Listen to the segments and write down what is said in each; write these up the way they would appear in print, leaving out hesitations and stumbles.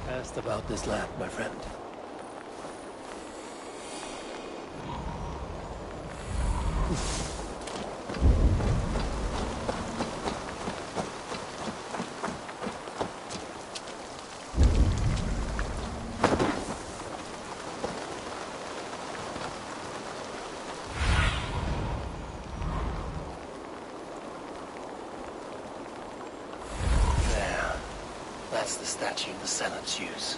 Asked about this land, my friend. There. That's the statue the Senates use.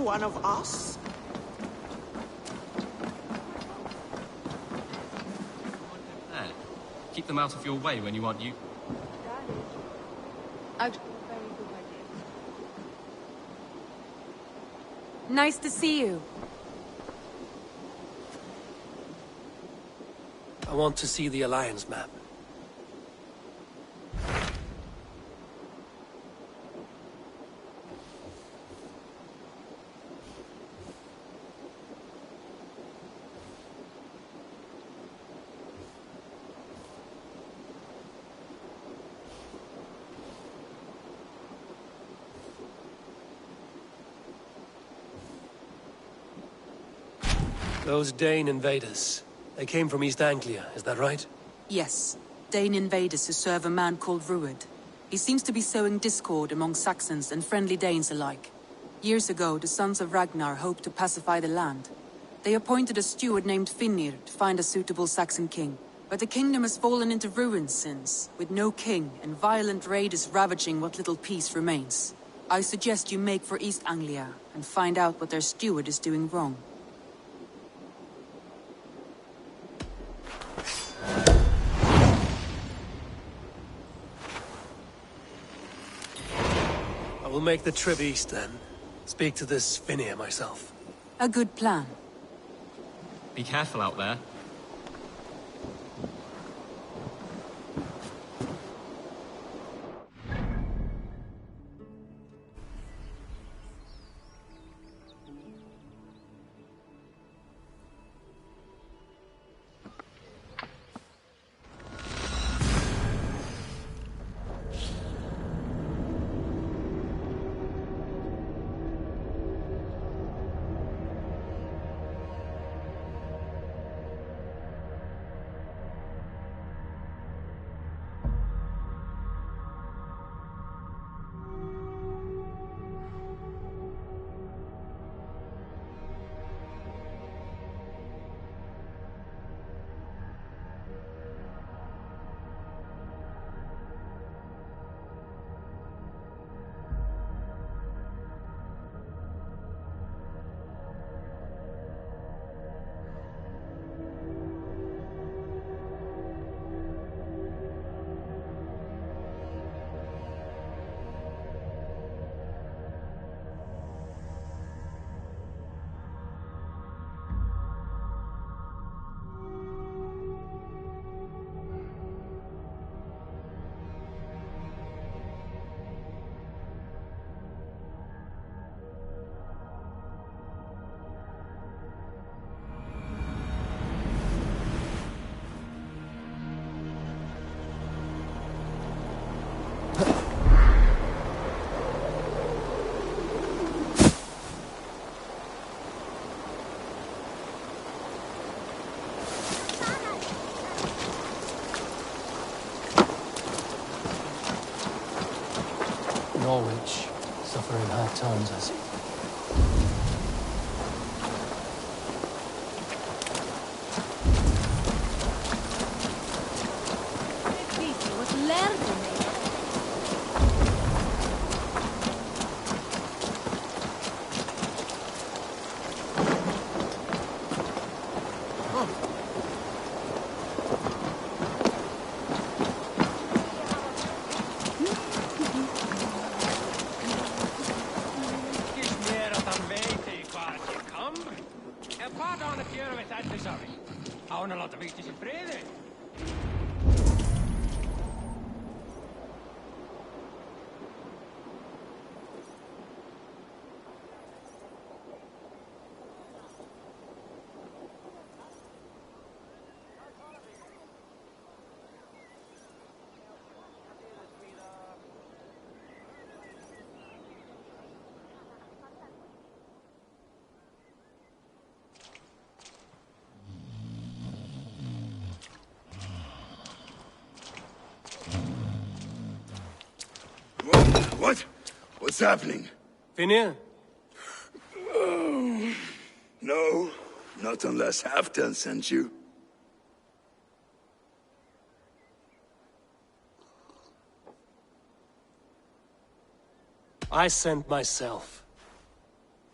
One of us? Keep them out of your way when you want you. Very good idea. Nice to see you. I want to see the Alliance map. Those Dane invaders, they came from East Anglia, is that right? Yes. Dane invaders who serve a man called Rued. He seems to be sowing discord among Saxons and friendly Danes alike. Years ago, the sons of Ragnar hoped to pacify the land. They appointed a steward named Finnir to find a suitable Saxon king. But the kingdom has fallen into ruins since, with no king and violent raiders ravaging what little peace remains. I suggest you make for East Anglia and find out what their steward is doing wrong. will make the trip east then. Speak to this Finnear myself. A good plan. Be careful out there. Norwich, suffering hard times, I see. What? What's happening? Finnear? No, not unless Halfdan sent you. I sent myself.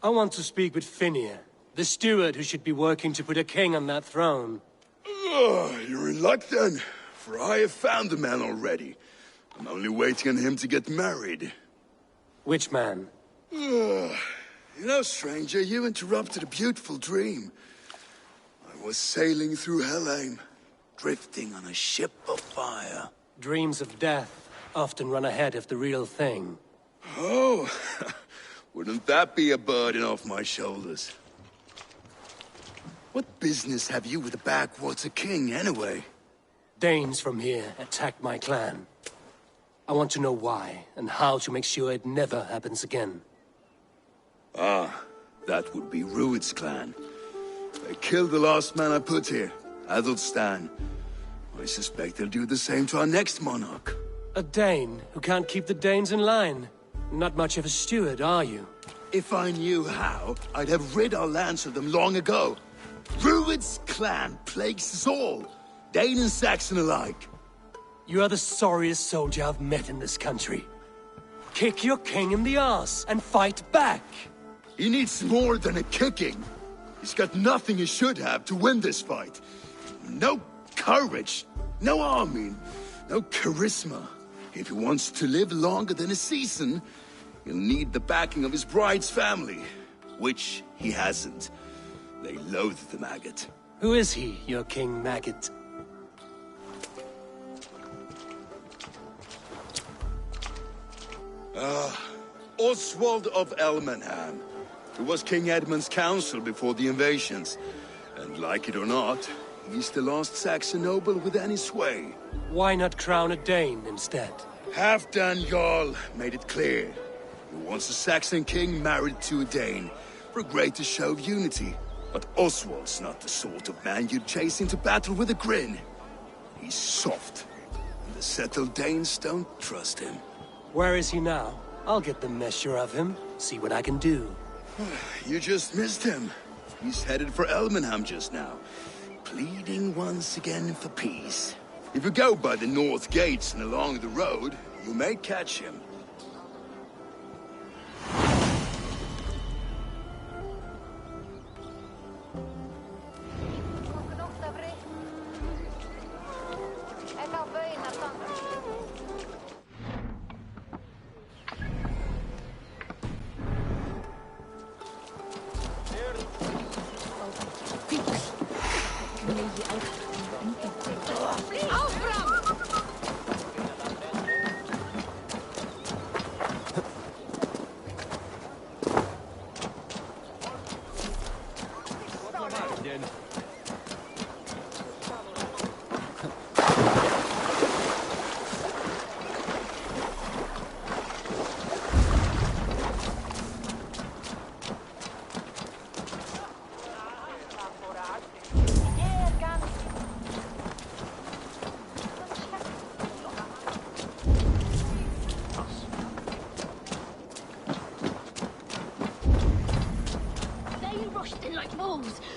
I want to speak with Finnear, the steward who should be working to put a king on that throne. You're in luck then, for I have found the man already. I'm only waiting on him to get married. Which man? You know, stranger, you interrupted a beautiful dream. I was sailing through Helheim, drifting on a ship of fire. Dreams of death often run ahead of the real thing. Oh, wouldn't that be a burden off my shoulders? What business have you with the backwater king, anyway? Danes from here attacked my clan. I want to know why, and how to make sure it never happens again. Ah, that would be Rued's clan. They killed the last man I put here, Adelstan. I suspect they'll do the same to our next monarch. A Dane who can't keep the Danes in line. Not much of a steward, are you? If I knew how, I'd have rid our lands of them long ago. Rued's clan plagues us all, Dane and Saxon alike. You are the sorriest soldier I've met in this country. Kick your king in the arse and fight back! He needs more than a kicking. He's got nothing he should have to win this fight. No courage, no army, no charisma. If he wants to live longer than a season, he'll need the backing of his bride's family, which he hasn't. They loathe the maggot. Who is he, your King Maggot? Oswald of Elmenham, who was King Edmund's counsel before the invasions. And like it or not, he's the last Saxon noble with any sway. Why not crown a Dane instead? Halfdan Jarl made it clear. He wants a Saxon king married to a Dane, for a greater show of unity. But Oswald's not the sort of man you'd chase into battle with a grin. He's soft, and the settled Danes don't trust him. Where is he now? I'll get the measure of him, see what I can do. You just missed him. He's headed for Elmenham just now, pleading once again for peace. If you go by the north gates and along the road, you may catch him.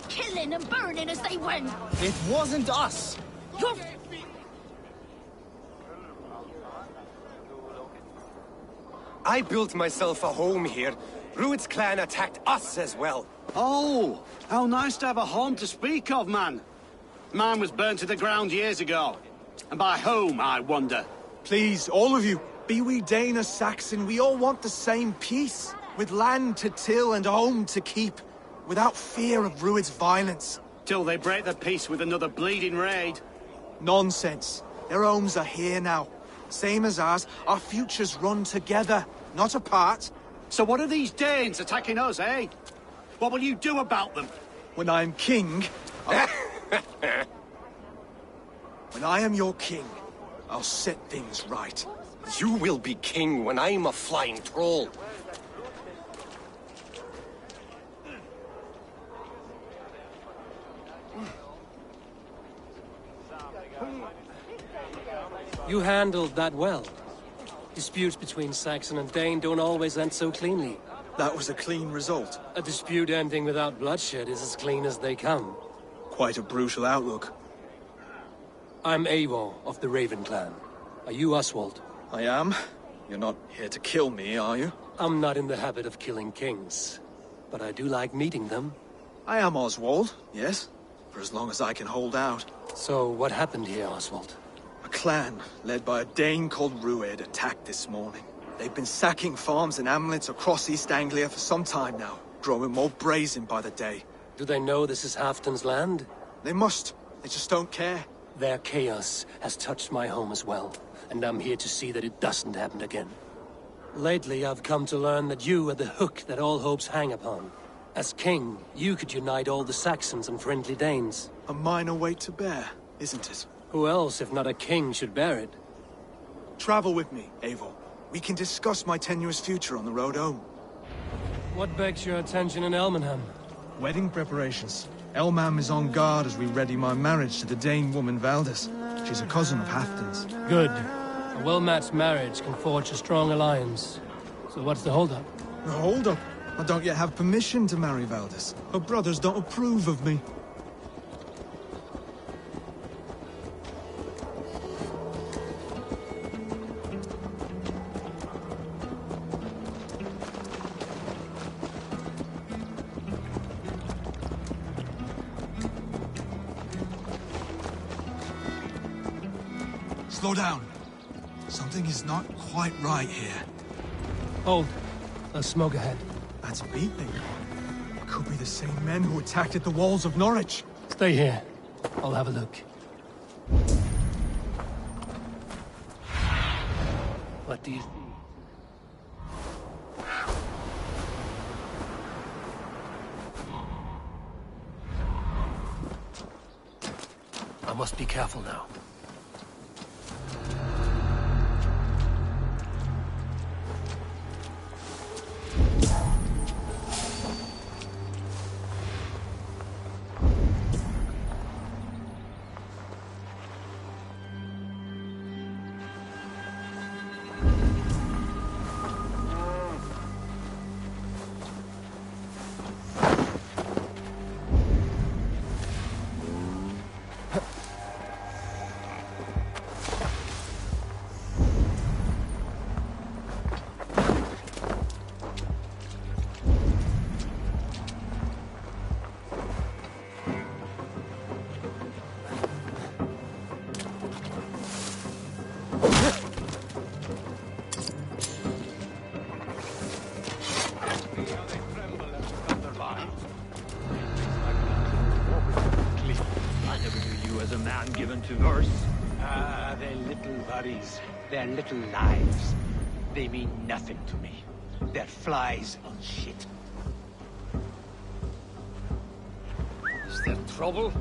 Killing and burning as they went. It wasn't us. You're... I built myself a home here. Rued's clan attacked us as well. Oh, how nice to have a home to speak of, man. Mine was burnt to the ground years ago. And by whom, I wonder? Please, all of you, be we Dane or Saxon, we all want the same peace. With land to till and a home to keep. Without fear of Rued's violence. Till they break the peace with another bleeding raid. Nonsense. Their homes are here now. Same as ours, our futures run together, not apart. So what are these Danes attacking us, eh? What will you do about them? When I'm king... When I am your king, I'll set things right. You will be king when I'm a flying troll. You handled that well. Disputes between Saxon and Dane don't always end so cleanly. That was a clean result. A dispute ending without bloodshed is as clean as they come. Quite a brutal outlook. I'm Eivor of the Raven clan. Are you Oswald? I am. You're not here to kill me, are you? I'm not in the habit of killing kings, but I do like meeting them. I am Oswald, yes. For as long as I can hold out. So what happened here, Oswald? A clan, led by a Dane called Rued, attacked this morning. They've been sacking farms and hamlets across East Anglia for some time now, growing more brazen by the day. Do they know this is Halfdan's land? They must. They just don't care. Their chaos has touched my home as well, and I'm here to see that it doesn't happen again. Lately, I've come to learn that you are the hook that all hopes hang upon. As king, you could unite all the Saxons and friendly Danes. A minor weight to bear, isn't it? Who else, if not a king, should bear it? Travel with me, Eivor. We can discuss my tenuous future on the road home. What begs your attention in Elmenham? Wedding preparations. Elmam is on guard as we ready my marriage to the Dane woman Valdis. She's a cousin of Halfdan's. Good. A well-matched marriage can forge a strong alliance. So what's the holdup? The hold-up? I don't yet have permission to marry Valdis. Her brothers don't approve of me. Slow down. Something is not quite right here. Hold. There's smoke ahead. That's beating. It could be the same men who attacked at the walls of Norwich. Stay here. I'll have a look. What do you see? I must be careful now. They're little worries. They're little lives. They mean nothing to me. They're flies on shit. Is there trouble?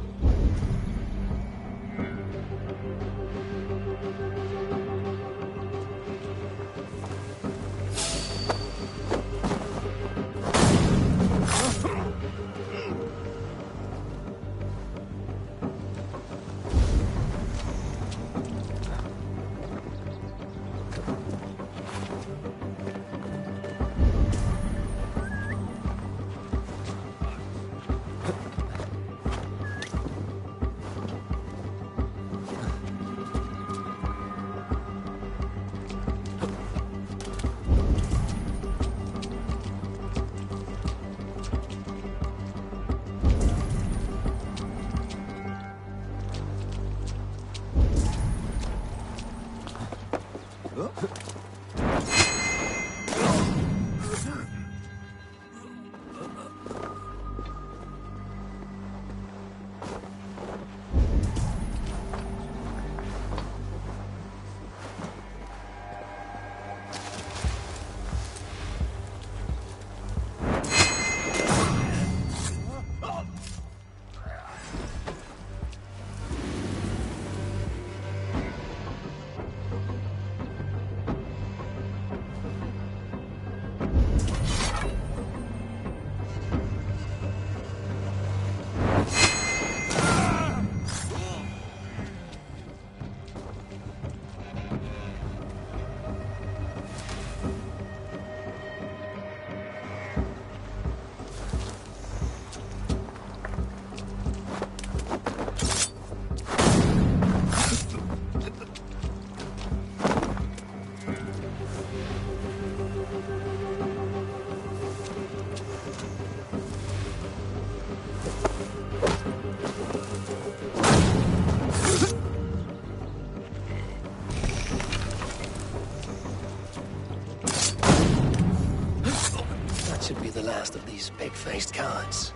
Should be the last of these big-faced cowards.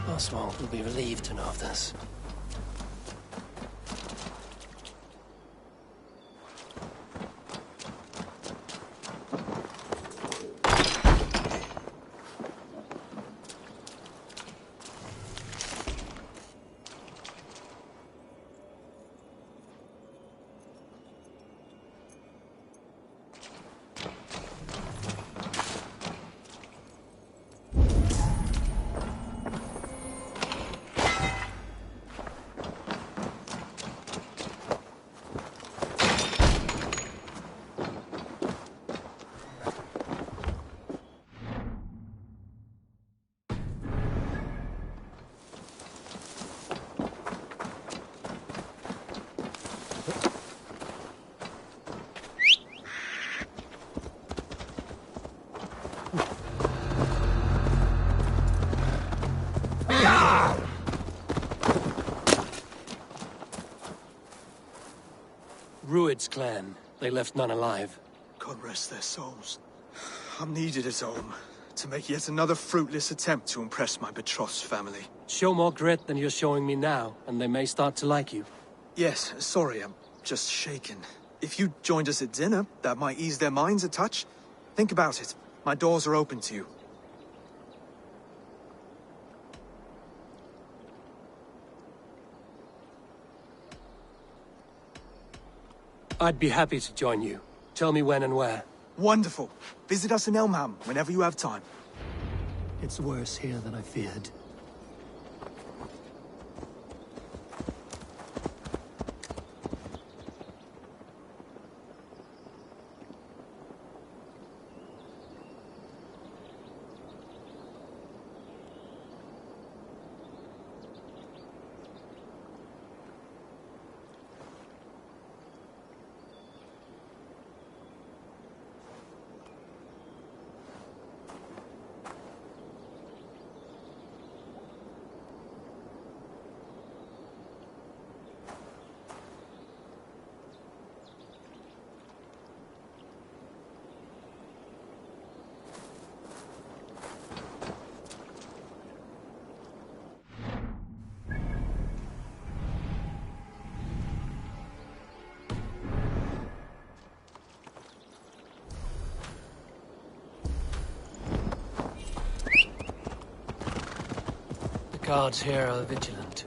Oswald will be relieved to know of this. Rued's clan. They left none alive. God rest their souls. I'm needed at home to make yet another fruitless attempt to impress my betrothed's family. Show more grit than you're showing me now, and they may start to like you. Yes, sorry, I'm just shaken. If you joined us at dinner, that might ease their minds a touch. Think about it. My doors are open to you. I'd be happy to join you. Tell me when and where. Wonderful. Visit us in Elmham whenever you have time. It's worse here than I feared. The guards here are vigilant.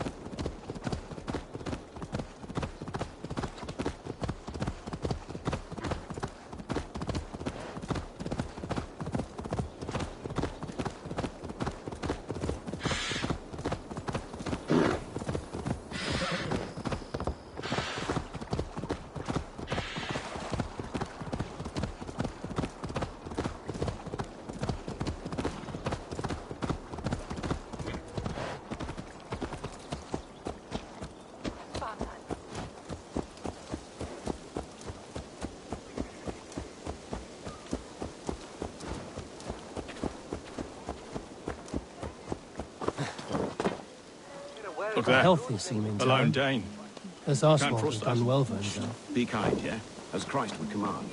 Look there. Healthy seeming A lone town. Dane. As Can't Oswald has trust done us. well for himself. Be kind, yeah? As Christ would command.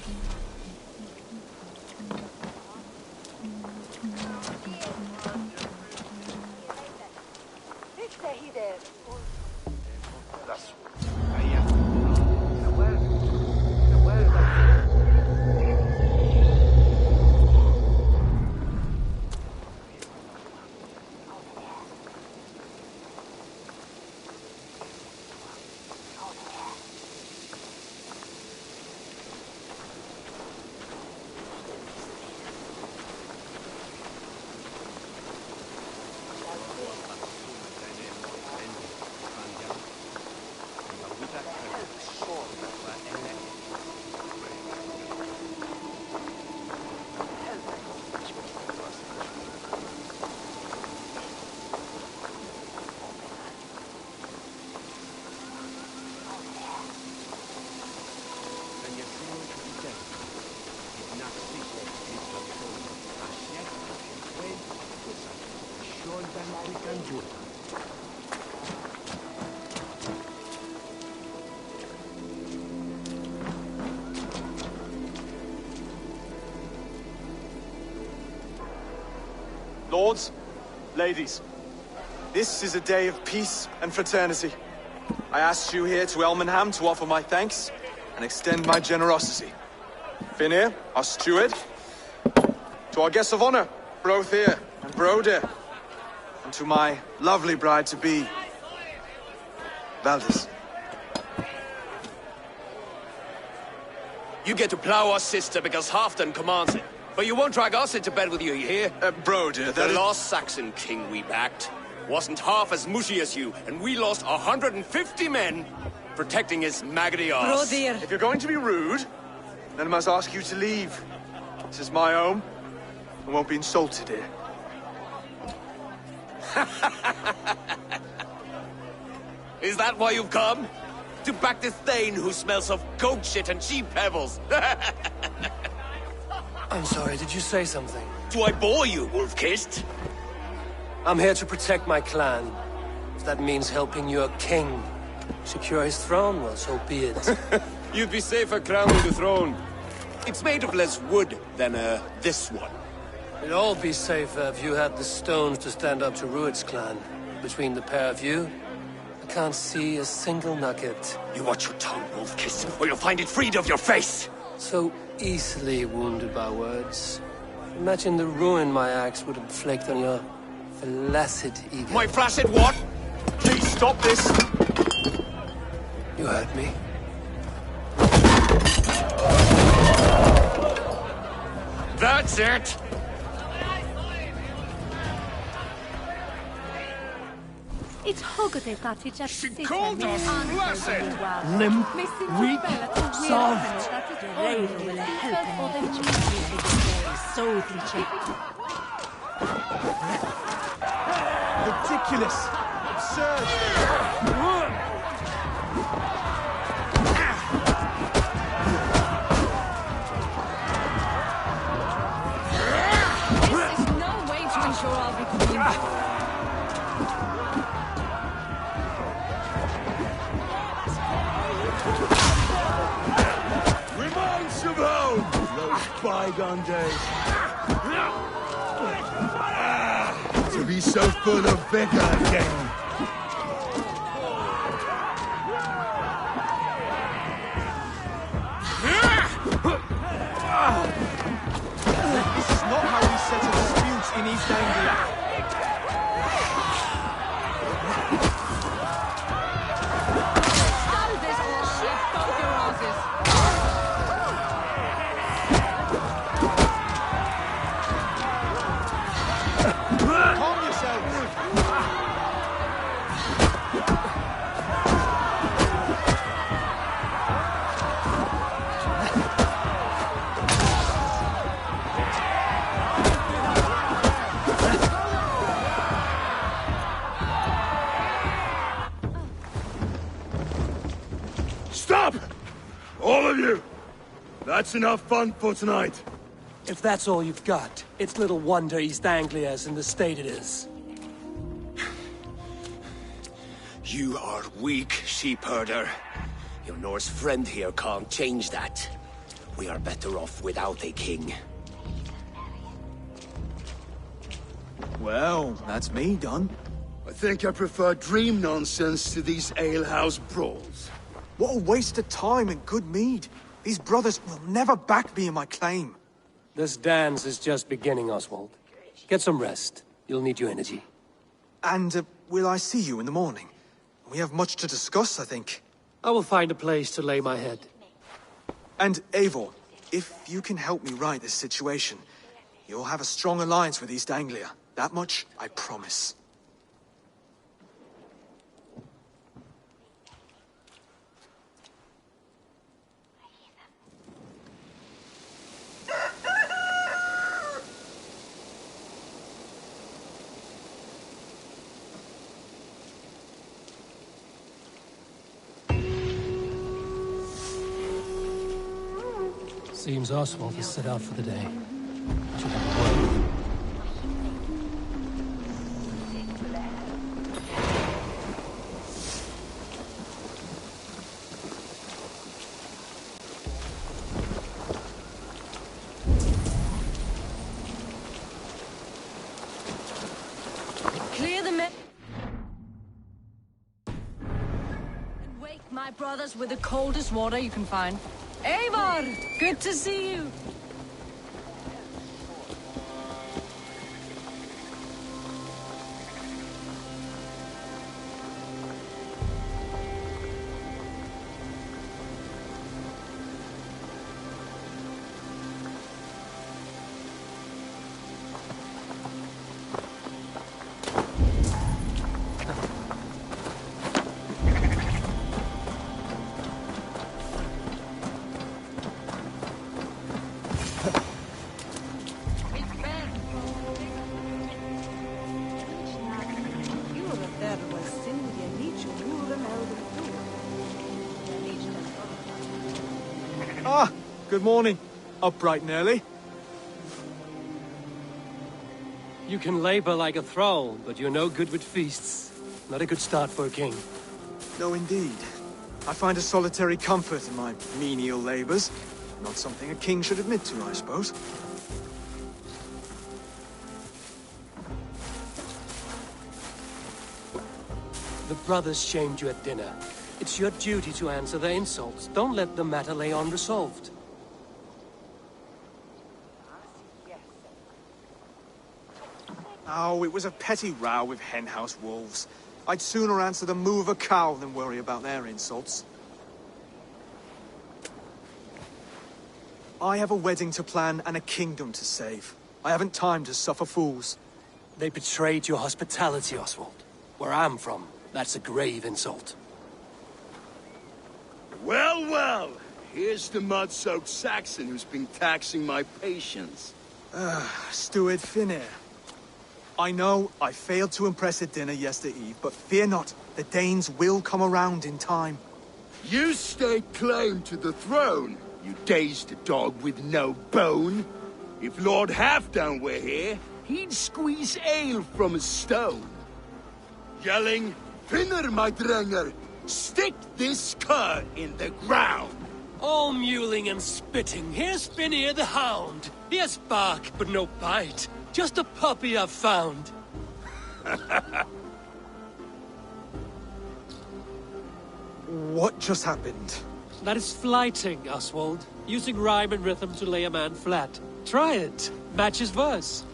Lords, ladies, this is a day of peace and fraternity. I asked you here to Elmenham to offer my thanks and extend my generosity. Finir, our steward, to our guests of honor, Brothier and Broder, and to my lovely bride-to-be, Valdis. You get to plow our sister because Halfdan commands it. But you won't drag us into bed with you, you hear? Broder, the last Saxon king we backed wasn't half as mushy as you, and we lost 150 men protecting his maggoty arse. Broder. If you're going to be rude, then I must ask you to leave. This is my home. I won't be insulted here. Is that why you've come? To back this Thane who smells of goat shit and cheap pebbles? I'm sorry, did you say something? Do I bore you, wolf-kissed? I'm here to protect my clan. If that means helping your king secure his throne, well, so be it. You'd be safer crowning the throne. It's made of less wood than, this one. It'd all be safer if you had the stones to stand up to Rued's clan. Between the pair of you, I can't see a single nugget. You watch your tongue, wolf-kissing, or you'll find it freed of your face! So easily wounded by words. Imagine the ruin my axe would inflict on your flaccid ego. My flaccid what? Please stop this! You heard me. That's it! It's Hogate that it just She called us blessed! Limp, weak, soft. Ridiculous! Absurd! This is no way to ensure I'll be clean. Reminds of home! Those bygone days. To be so full of vigor again. This is not how we settle disputes in East Anglia. Stop this or I'll shit both your asses. Calm yourselves! Stop! All of you! That's enough fun for tonight. If that's all you've got, it's little wonder East Anglia's in the state it is. You are weak, sheep herder. Your Norse friend here can't change that. We are better off without a king. Well, that's me done. I think I prefer dream nonsense to these alehouse brawls. What a waste of time and good mead. These brothers will never back me in my claim. This dance is just beginning, Oswald. Get some rest. You'll need your energy. And will I see you in the morning? We have much to discuss, I think. I will find a place to lay my head. And Eivor, if you can help me right this situation, you'll have a strong alliance with East Anglia. That much, I promise. Seems Oswald has set out for the day. Should have a word. Clear the men. And wake my brothers with the coldest water you can find. Eivor! Good to see you! Ah, good morning. Up bright and early. You can labor like a thrall, but you're no good with feasts. Not a good start for a king. No, indeed. I find a solitary comfort in my menial labors. Not something a king should admit to, I suppose. The brothers shamed you at dinner. It's your duty to answer their insults. Don't let the matter lay unresolved. Oh, it was a petty row with henhouse wolves. I'd sooner answer the moo of a cow than worry about their insults. I have a wedding to plan and a kingdom to save. I haven't time to suffer fools. They betrayed your hospitality, Oswald. Where I'm from, that's a grave insult. Well, well. Here's the mud-soaked Saxon who's been taxing my patience. Steward Finir. I know I failed to impress at dinner yesterday eve, but fear not, the Danes will come around in time. You stake claim to the throne, you dazed dog with no bone. If Lord Halfdan were here, he'd squeeze ale from a stone. Yelling, Finner, my drenger, stick this cur in the ground. All mewling and spitting, here's Finir the hound. He has bark, but no bite. Just a puppy I've found. What just happened? That is flighting, Oswald. Using rhyme and rhythm to lay a man flat. Try it. Match his verse.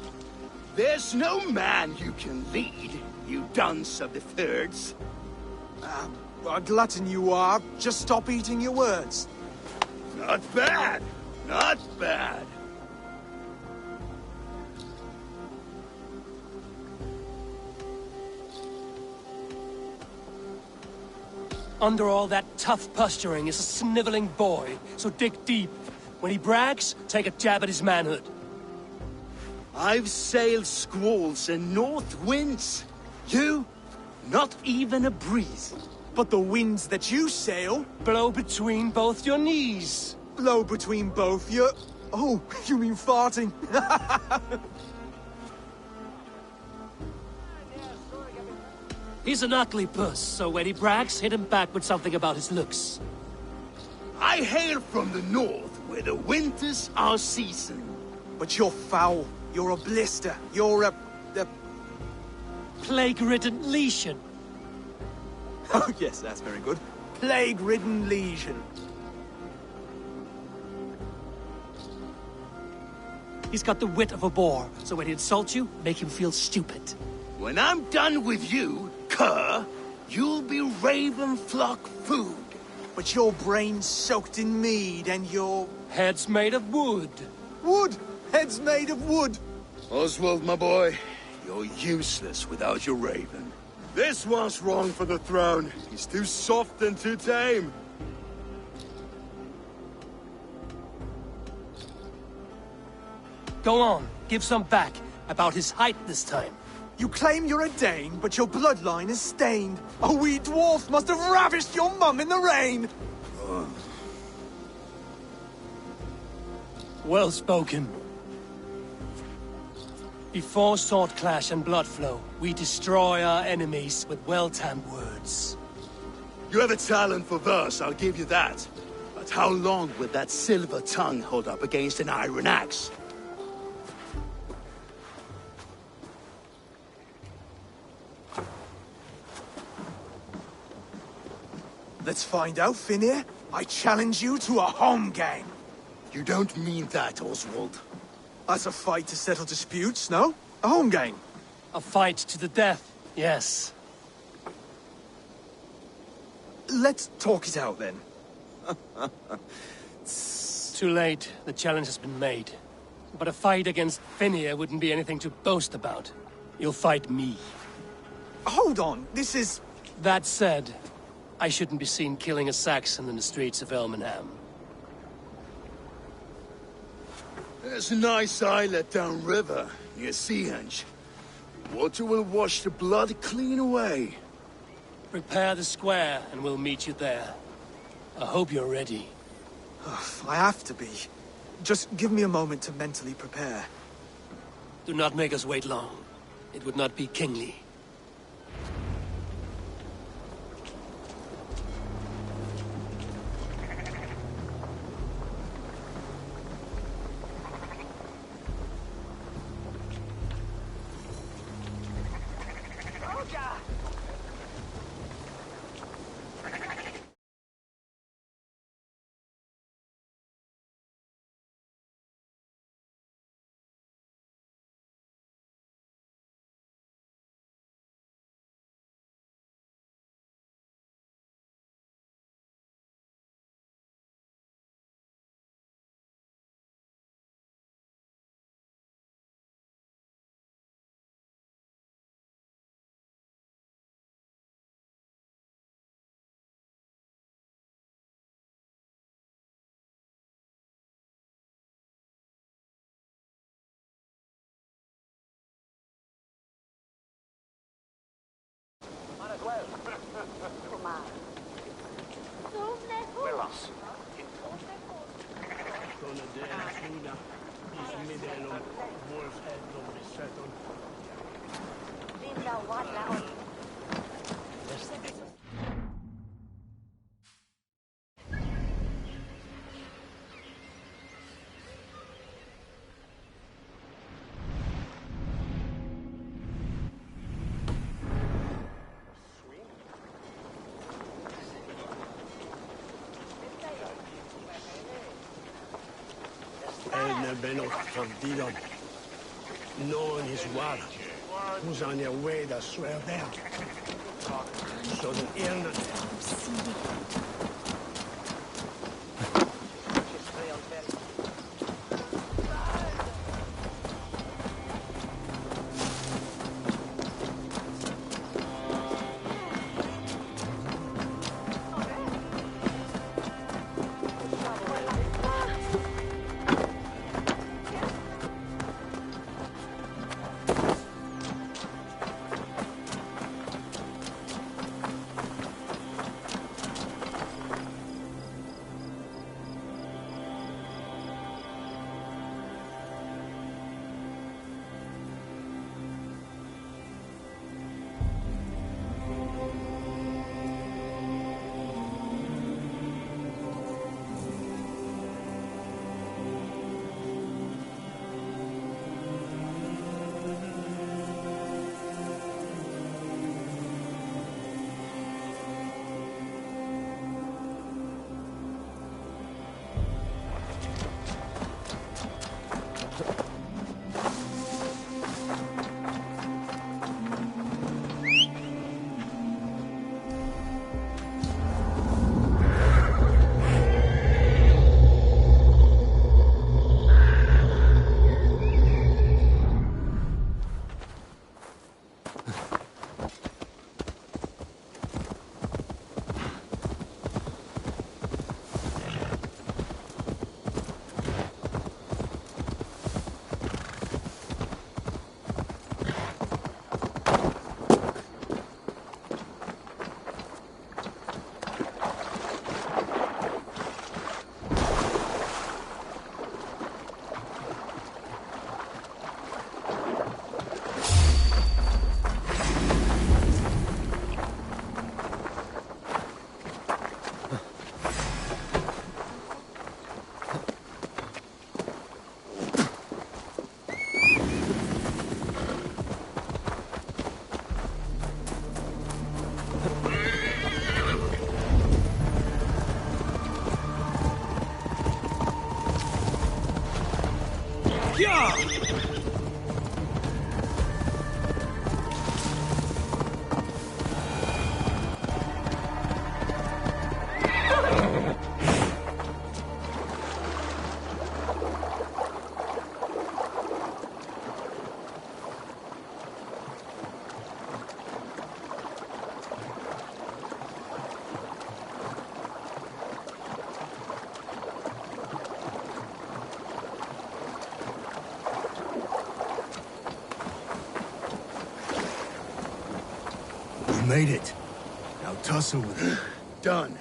There's no man you can lead, you dunce of the thirds. A glutton you are. Just stop eating your words. Not bad. Not bad. Under all that tough posturing is a sniveling boy, so dig deep. When he brags, take a jab at his manhood. I've sailed squalls and north winds. You, not even a breeze. But the winds that you sail... Blow between both your knees. Blow between both your... Oh, you mean farting? He's an ugly puss, so when he brags, hit him back with something about his looks. I hail from the north, where the winters are season. But you're foul. You're a blister. You're a... Plague-ridden lesion. Oh, yes, that's very good. Plague-ridden lesion. He's got the wit of a boar, so when he insults you, make him feel stupid. When I'm done with you, cur, you'll be raven flock food. But your brain's soaked in mead and your... Head's made of wood. Wood! Head's made of wood! Oswald, my boy, you're useless without your raven. This one's wrong for the throne. He's too soft and too tame. Go on, give some back. About his height this time. You claim you're a Dane, but your bloodline is stained. A wee dwarf must have ravished your mum in the rain! Well spoken. Before sword clash and blood flow, we destroy our enemies with well-timed words. You have a talent for verse, I'll give you that. But how long will that silver tongue hold up against an iron axe? Let's find out, Finir. I challenge you to a home gang. You don't mean that, Oswald. That's a fight to settle disputes, no? A home gang. A fight to the death, yes. Let's talk it out, then. Too late. The challenge has been made. But a fight against Finir wouldn't be anything to boast about. You'll fight me. Hold on, this is... That said, I shouldn't be seen killing a Saxon in the streets of Elmenham. There's a nice islet downriver, near Seahenge. Water will wash the blood clean away. Prepare the square, and we'll meet you there. I hope you're ready. I have to be. Just give me a moment to mentally prepare. Do not make us wait long. It would not be kingly. Benot Fordilon. Knowing his war, who's on your way to swear there. So the illness. Made it. Now tussle with it. Done.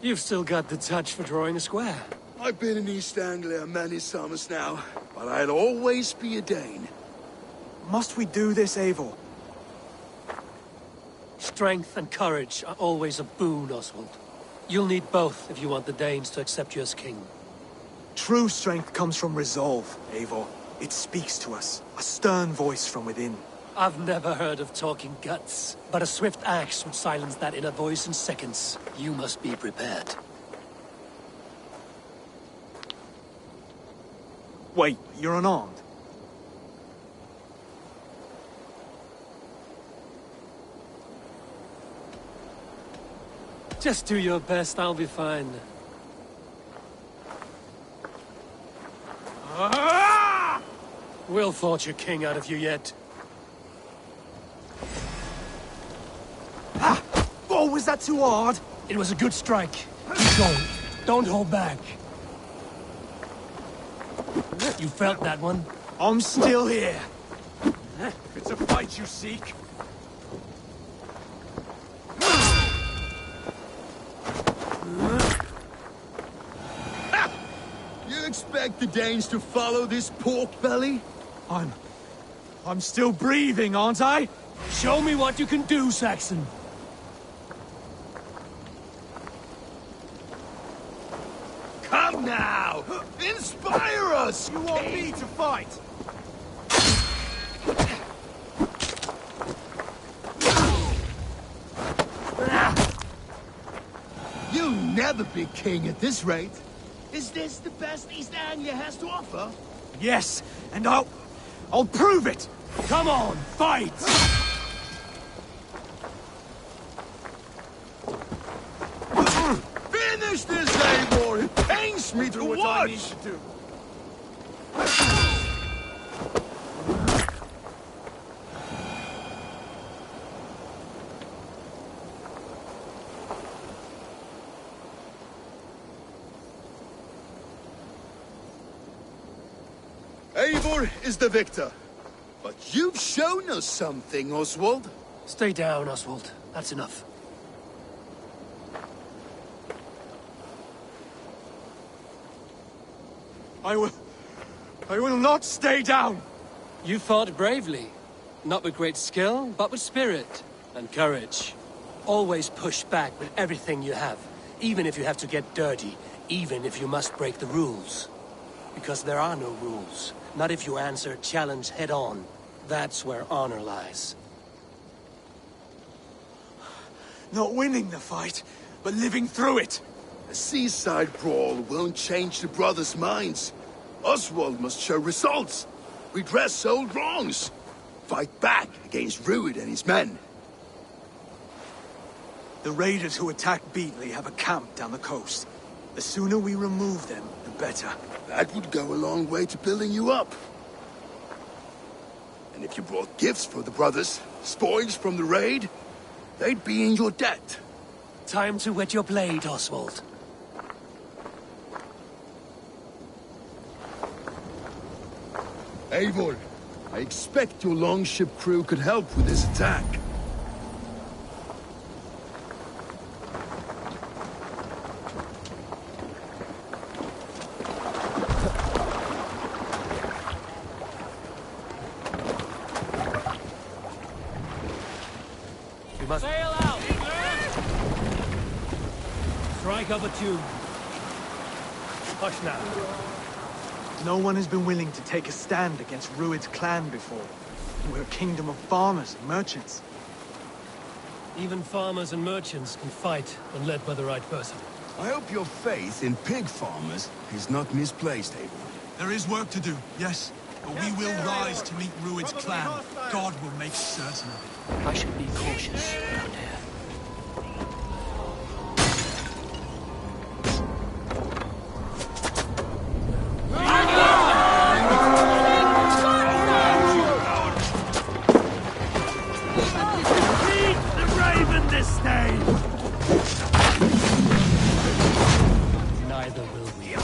You've still got the touch for drawing a square. I've been in East Anglia many summers now, but I'll always be a Dane. Must we do this, Eivor? Strength and courage are always a boon, Oswald. You'll need both if you want the Danes to accept you as king. True strength comes from resolve, Eivor. It speaks to us, a stern voice from within. I've never heard of talking guts, but a swift axe would silence that inner voice in seconds. You must be prepared. Wait, you're unarmed? Just do your best, I'll be fine. We'll forge your king out of you yet. Ah! Oh, was that too hard? It was a good strike. Keep going. Don't hold back. You felt that one? I'm still here. It's a fight you seek. You expect the Danes to follow this pork belly? I'm still breathing, aren't I? Show me what you can do, Saxon. Come now! Inspire us! You want me to fight? You'll never be king at this rate. Is this the best East Anglia has to offer? Yes, and I'll prove it! Come on, fight! Finish this, Eivor! It pains me to what watch! I need to do. Eivor is the victor. But you've shown us something, Oswald. Stay down, Oswald. That's enough. I will not stay down! You fought bravely. Not with great skill, but with spirit and courage. Always push back with everything you have. Even if you have to get dirty. Even if you must break the rules. Because there are no rules. Not if you answer a challenge head on. That's where honor lies. Not winning the fight, but living through it. A seaside brawl won't change the brothers' minds. Oswald must show results. Redress old wrongs. Fight back against Rued and his men. The raiders who attacked Beatley have a camp down the coast. The sooner we remove them, the better. That would go a long way to building you up. And if you brought gifts for the brothers, spoils from the raid, they'd be in your debt. Time to wet your blade, Oswald. Eivor, I expect your longship crew could help with this attack. We must sail out! Strike up a tune. Hush now. No one has been willing to take a stand against Rued's clan before. We're a kingdom of farmers and merchants. Even farmers and merchants can fight when led by the right person. I hope your faith in pig farmers is not misplaced, Eivor. There is work to do, yes. But we will rise to meet Rued's clan. God will make certain of it. I should be cautious around here. Neither will we.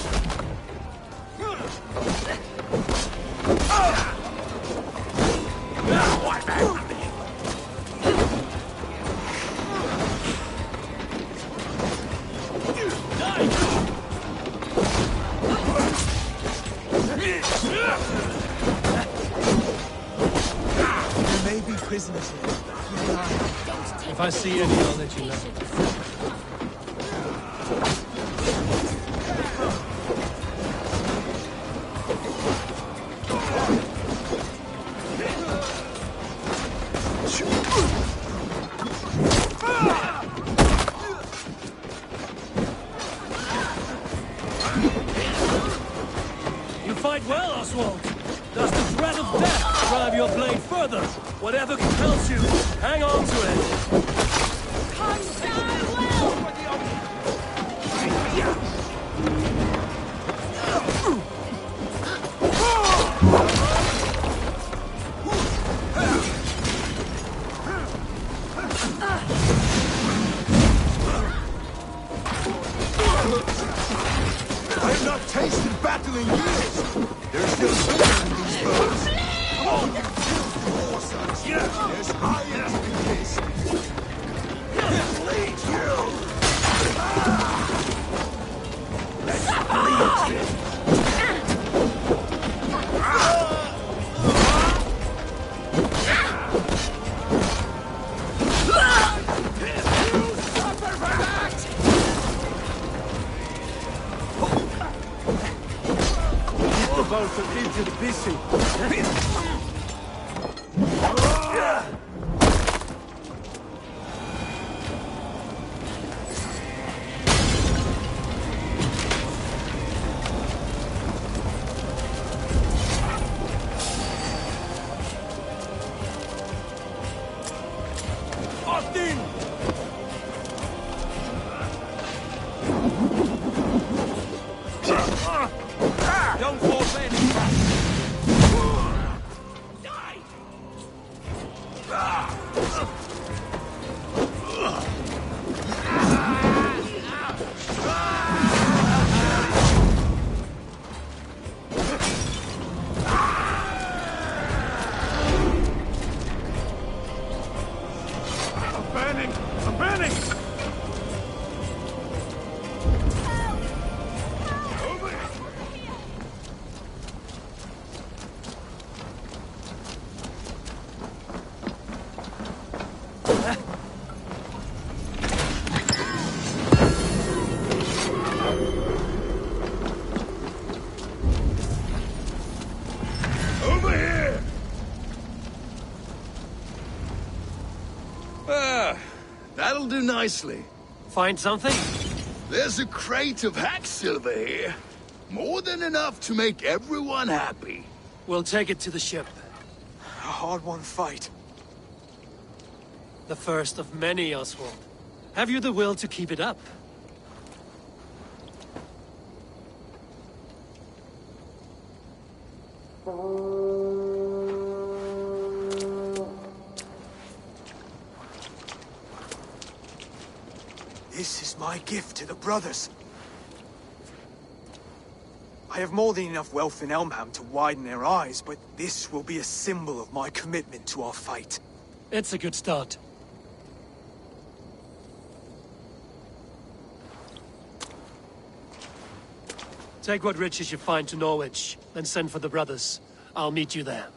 There may be prisoners here. Keep an eye. If I see any, I'll let you know. You fight well, Oswald. Does the threat of death drive your blade further? Whatever compels you, hang on to it. I have not tasted battle in years. There's still vigor in these bones. Come on! There's iron in this. Bleed you! Let's bleed you! Both of Egypt busy. Austin! Don't force any trap. I'm burning! Over here! That'll do nicely. Find something? There's a crate of hack silver here. More than enough to make everyone happy. We'll take it to the ship. A hard-won fight. The first of many, Oswald. Have you the will to keep it up? This is my gift to the brothers. I have more than enough wealth in Elmham to widen their eyes, but this will be a symbol of my commitment to our fight. It's a good start. Take what riches you find to Norwich, then send for the brothers. I'll meet you there.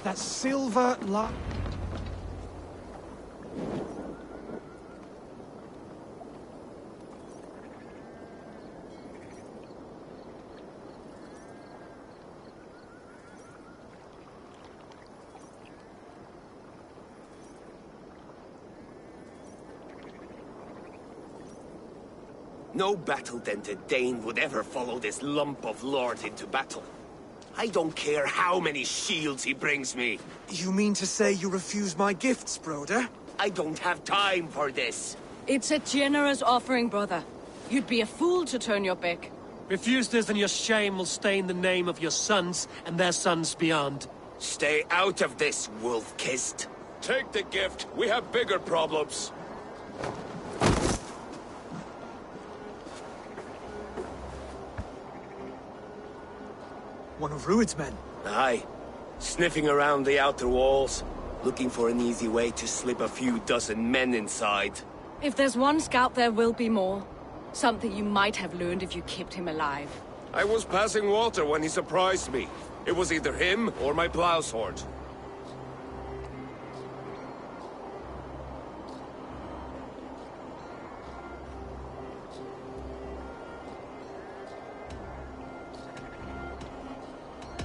That silver light. No battle-dented Dane would ever follow this lump of lord into battle. I don't care how many shields he brings me. You mean to say you refuse my gifts, Broder? I don't have time for this. It's a generous offering, brother. You'd be a fool to turn your back. Refuse this and your shame will stain the name of your sons and their sons beyond. Stay out of this, wolf-kissed. Take the gift. We have bigger problems. One of Rued's men. Aye. Sniffing around the outer walls. Looking for an easy way to slip a few dozen men inside. If there's one scout, there will be more. Something you might have learned if you kept him alive. I was passing water when he surprised me. It was either him or my plow sword.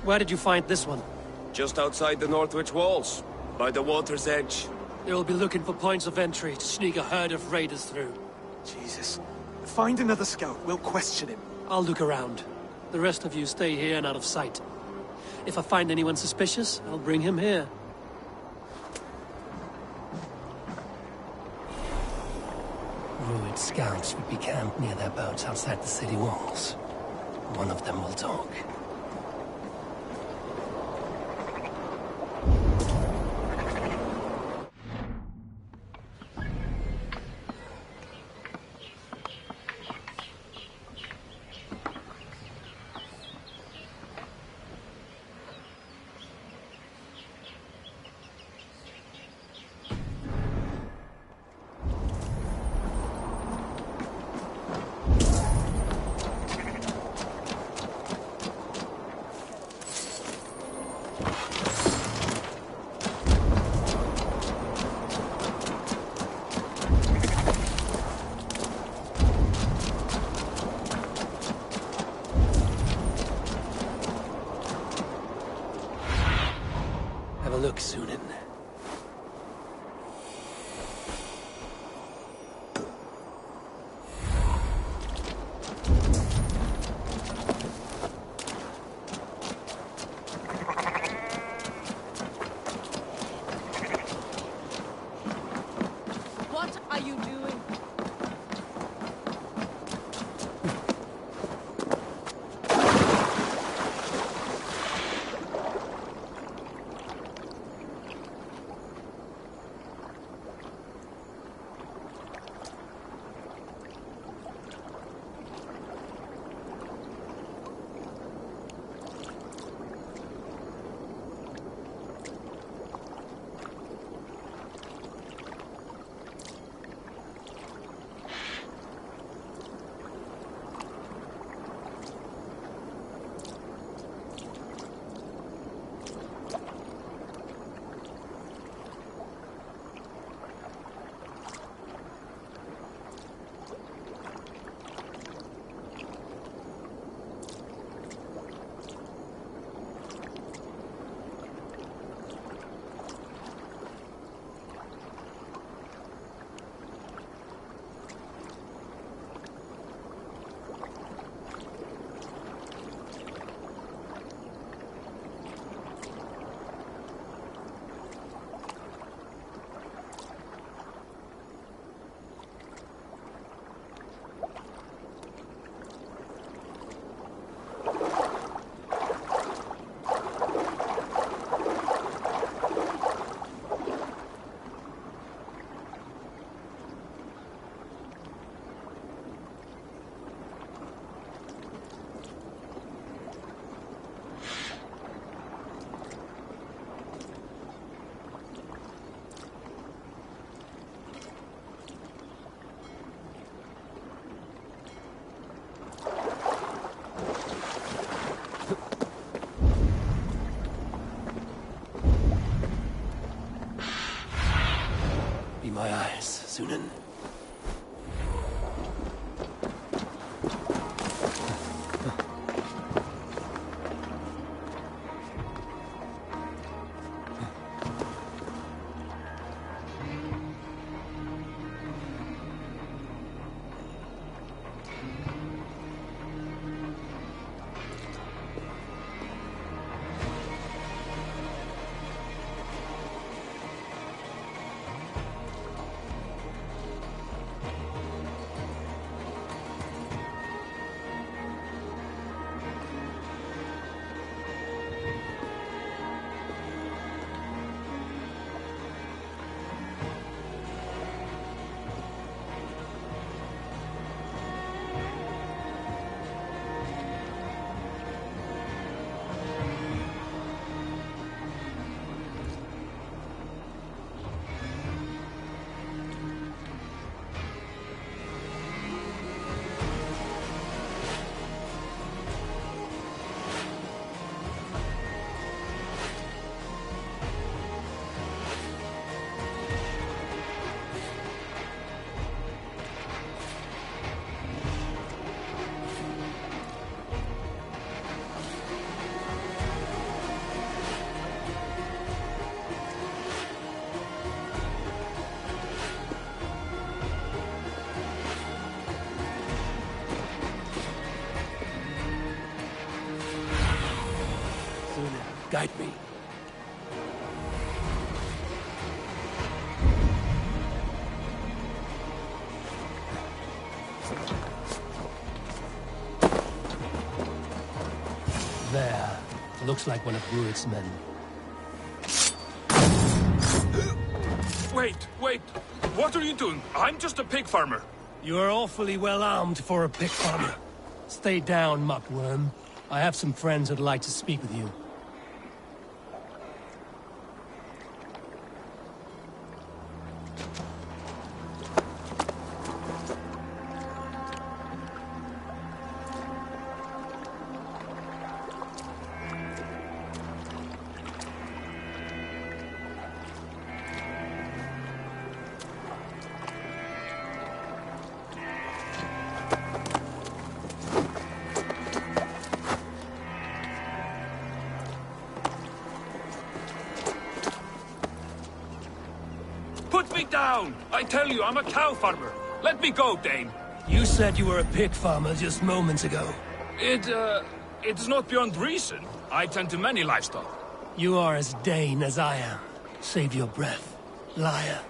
Where did you find this one? Just outside the Northwich walls, by the water's edge. They'll be looking for points of entry to sneak a herd of raiders through. Jesus. Find another scout. We'll question him. I'll look around. The rest of you stay here and out of sight. If I find anyone suspicious, I'll bring him here. Rued scouts would be camped near their boats outside the city walls. One of them will talk. my eyes, Sunan. Guide me. There. Looks like one of Rued's men. Wait! What are you doing? I'm just a pig farmer. You're awfully well armed for a pig farmer. Stay down, muckworm. I have some friends who'd like to speak with you. Put me down! I tell you, I'm a cow farmer. Let me go, Dane. You said you were a pig farmer just moments ago. It's not beyond reason. I tend to many livestock. You are as Dane as I am. Save your breath, liar.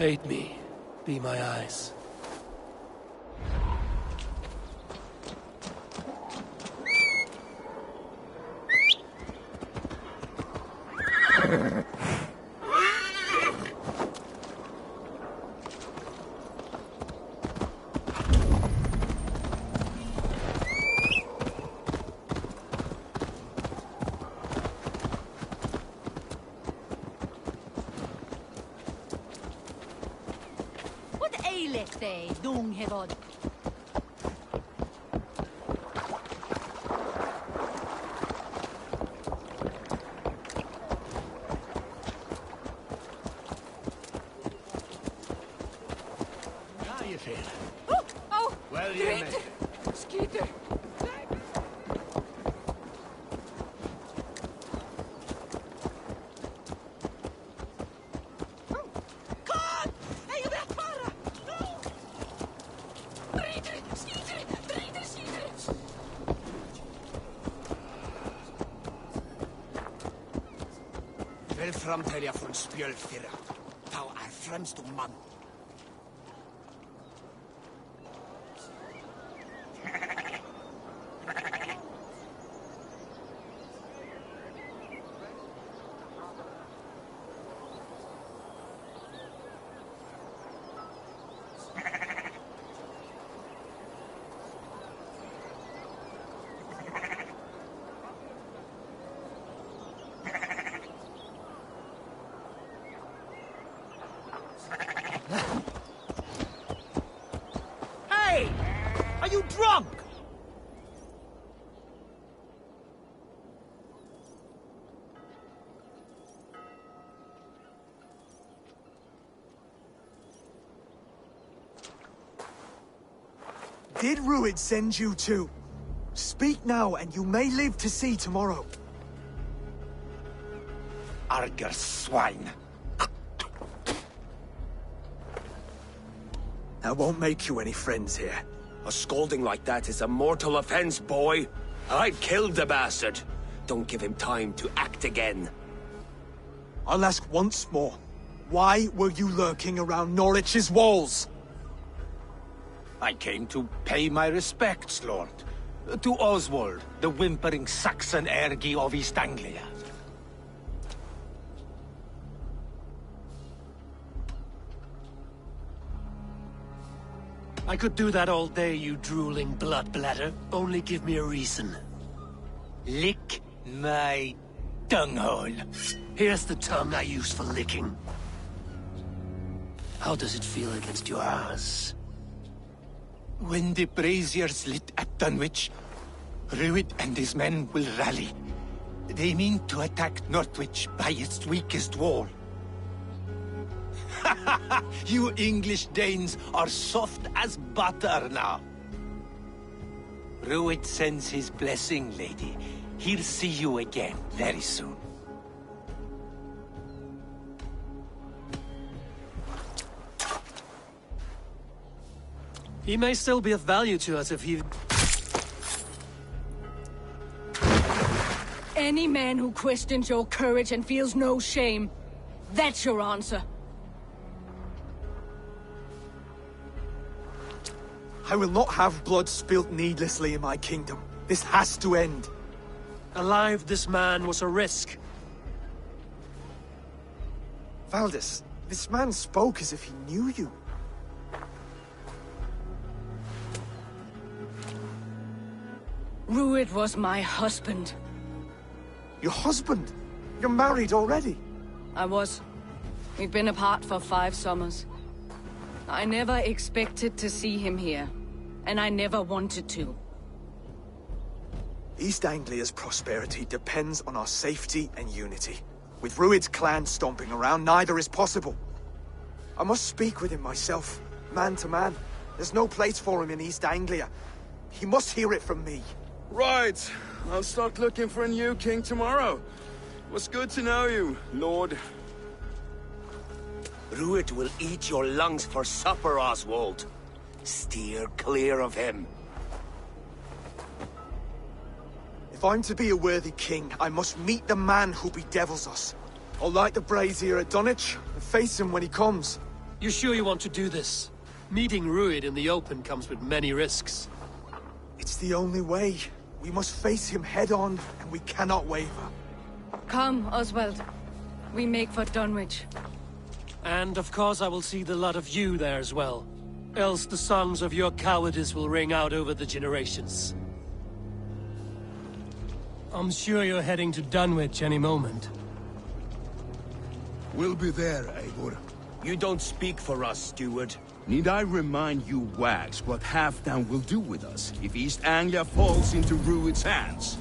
Aid me. Be my eyes. fair. Oh! Well, you may. Skeeter! Vel framtelja från spjölfyrra. Tau är främst om man. Hey! Are you drunk? Did Ruid send you too? Speak now, and you may live to see tomorrow. Arger swine. That won't make you any friends here. A scolding like that is a mortal offense, boy. I've killed the bastard. Don't give him time to act again. I'll ask once more. Why were you lurking around Norwich's walls? I came to pay my respects, Lord. To Oswald, the whimpering Saxon ergi of East Anglia. I could do that all day, you drooling blood bladder. Only give me a reason. Lick my tonguehole. Here's the tongue I use for licking. How does it feel against your ass? When the braziers lit at Dunwich, Ruid and his men will rally. They mean to attack Northwich by its weakest wall. You English Danes are soft as butter now. Ruid sends his blessing, lady. He'll see you again very soon. He may still be of value to us if he... Any man who questions your courage and feels no shame, that's your answer. I will not have blood spilt needlessly in my kingdom. This has to end. Alive, this man was a risk. Valdis, this man spoke as if he knew you. Ruid was my husband. Your husband? You're married already? I was. We've been apart for 5 summers. I never expected to see him here, and I never wanted to. East Anglia's prosperity depends on our safety and unity. With Ruid's clan stomping around, neither is possible. I must speak with him myself, man to man. There's no place for him in East Anglia. He must hear it from me. Right. I'll start looking for a new king tomorrow. It was good to know you, Lord. Ruid will eat your lungs for supper, Oswald. Steer clear of him. If I'm to be a worthy king, I must meet the man who bedevils us. I'll light the brazier at Dunwich and face him when he comes. You sure you want to do this? Meeting Ruid in the open comes with many risks. It's the only way. We must face him head-on, and we cannot waver. Come, Oswald. We make for Dunwich. And of course I will see the lot of you there as well. Else the songs of your cowardice will ring out over the generations. I'm sure you're heading to Dunwich any moment. We'll be there, Eivor. You don't speak for us, steward. Need I remind you wags what Halfdan will do with us if East Anglia falls into Ruid's hands?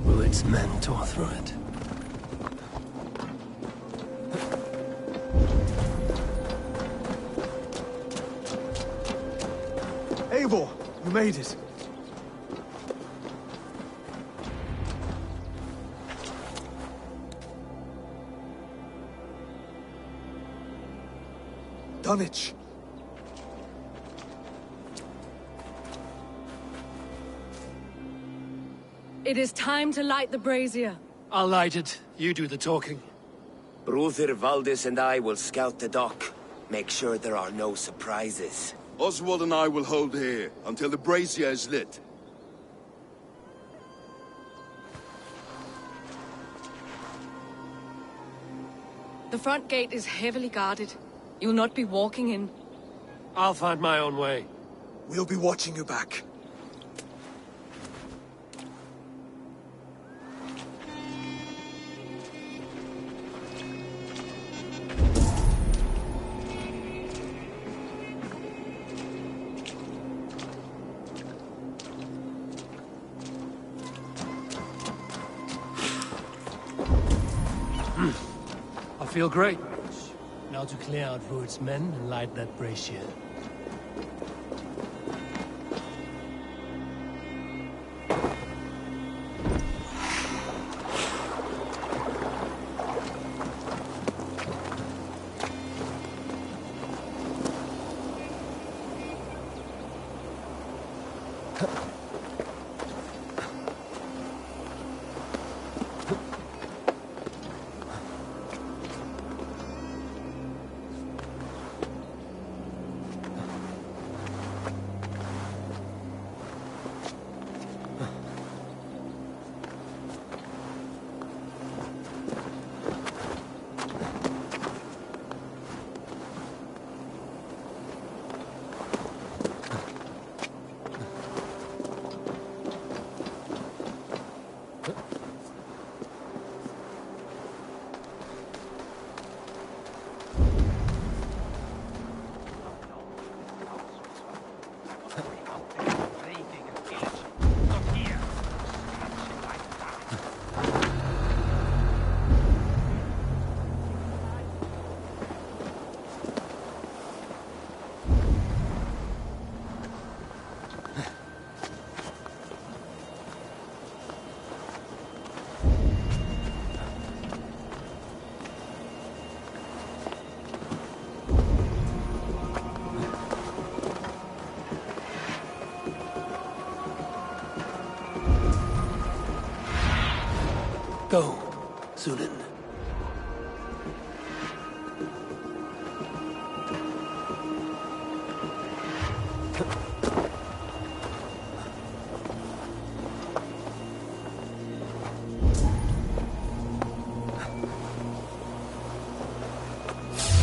Rued's men tore through it. Eivor, you made it. Dunwich. It is time to light the brazier. I'll light it. You do the talking. Brother Valdis and I will scout the dock. Make sure there are no surprises. Oswald and I will hold here until the brazier is lit. The front gate is heavily guarded. You'll not be walking in. I'll find my own way. We'll be watching you back. I feel great. Now to clear out Rued's men and light that brazier. Go, Zulin.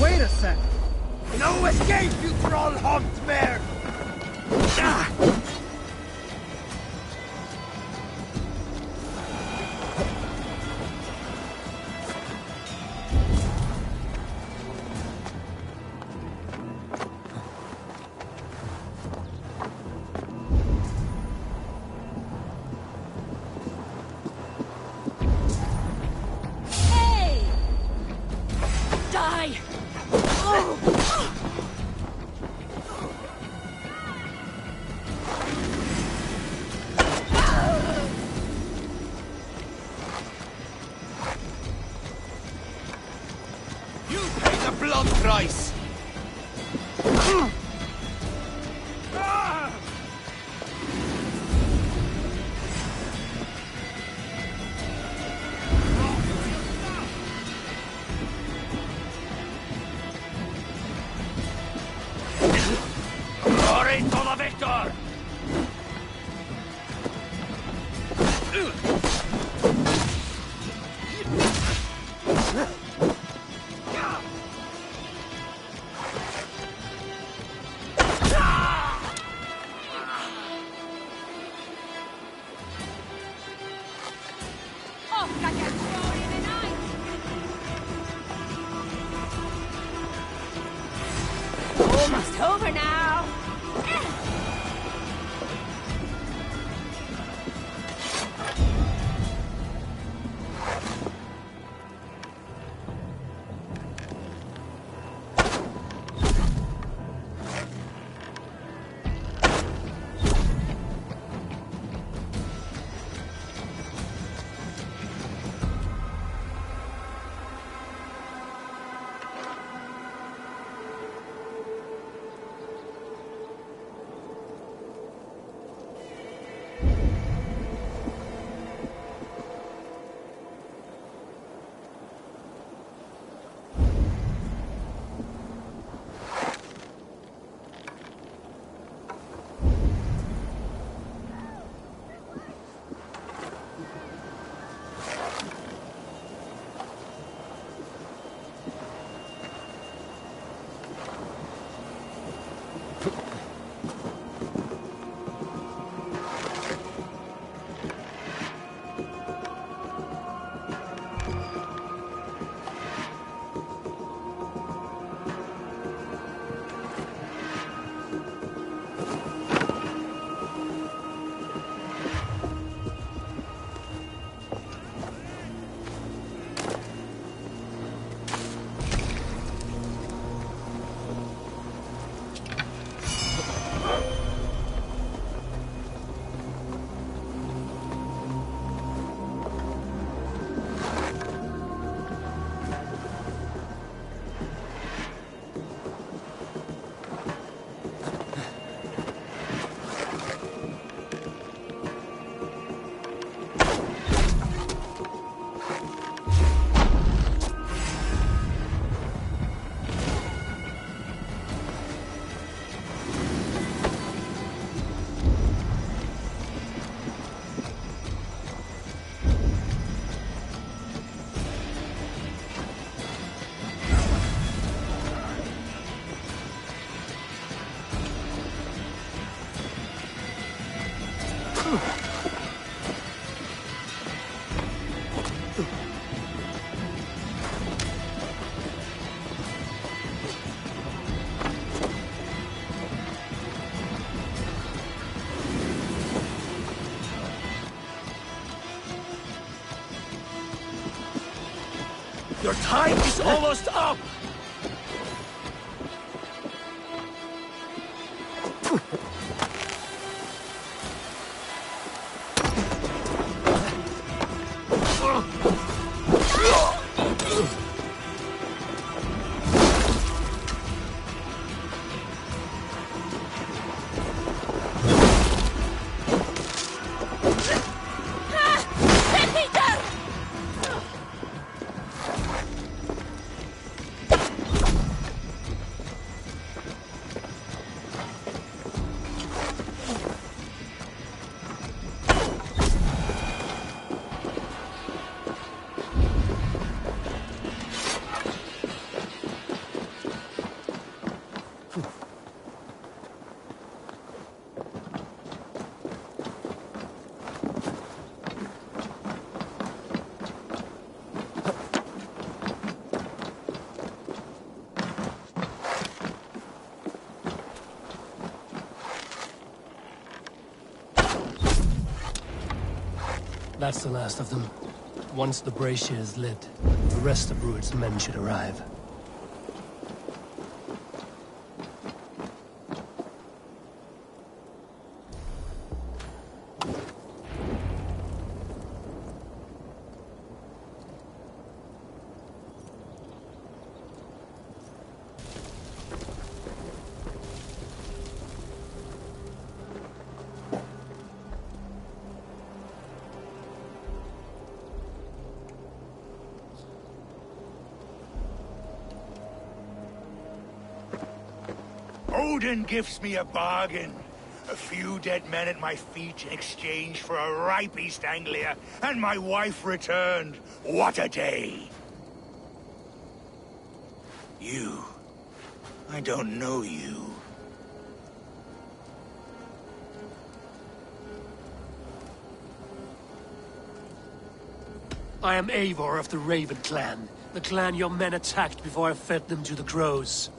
Wait a sec! No escape, you troll-humped mare! Hey! Die! You pay the blood price! Glory to the victor! Oh, cacciatore in the night! Almost over now! Your time is almost up! That's the last of them. Once the brazier is lit, the rest of Rued's men should arrive. Odin gives me a bargain. A few dead men at my feet in exchange for a ripe East Anglia, and my wife returned. What a day! You. I don't know you. I am Eivor of the Raven clan. The clan your men attacked before I fed them to the crows.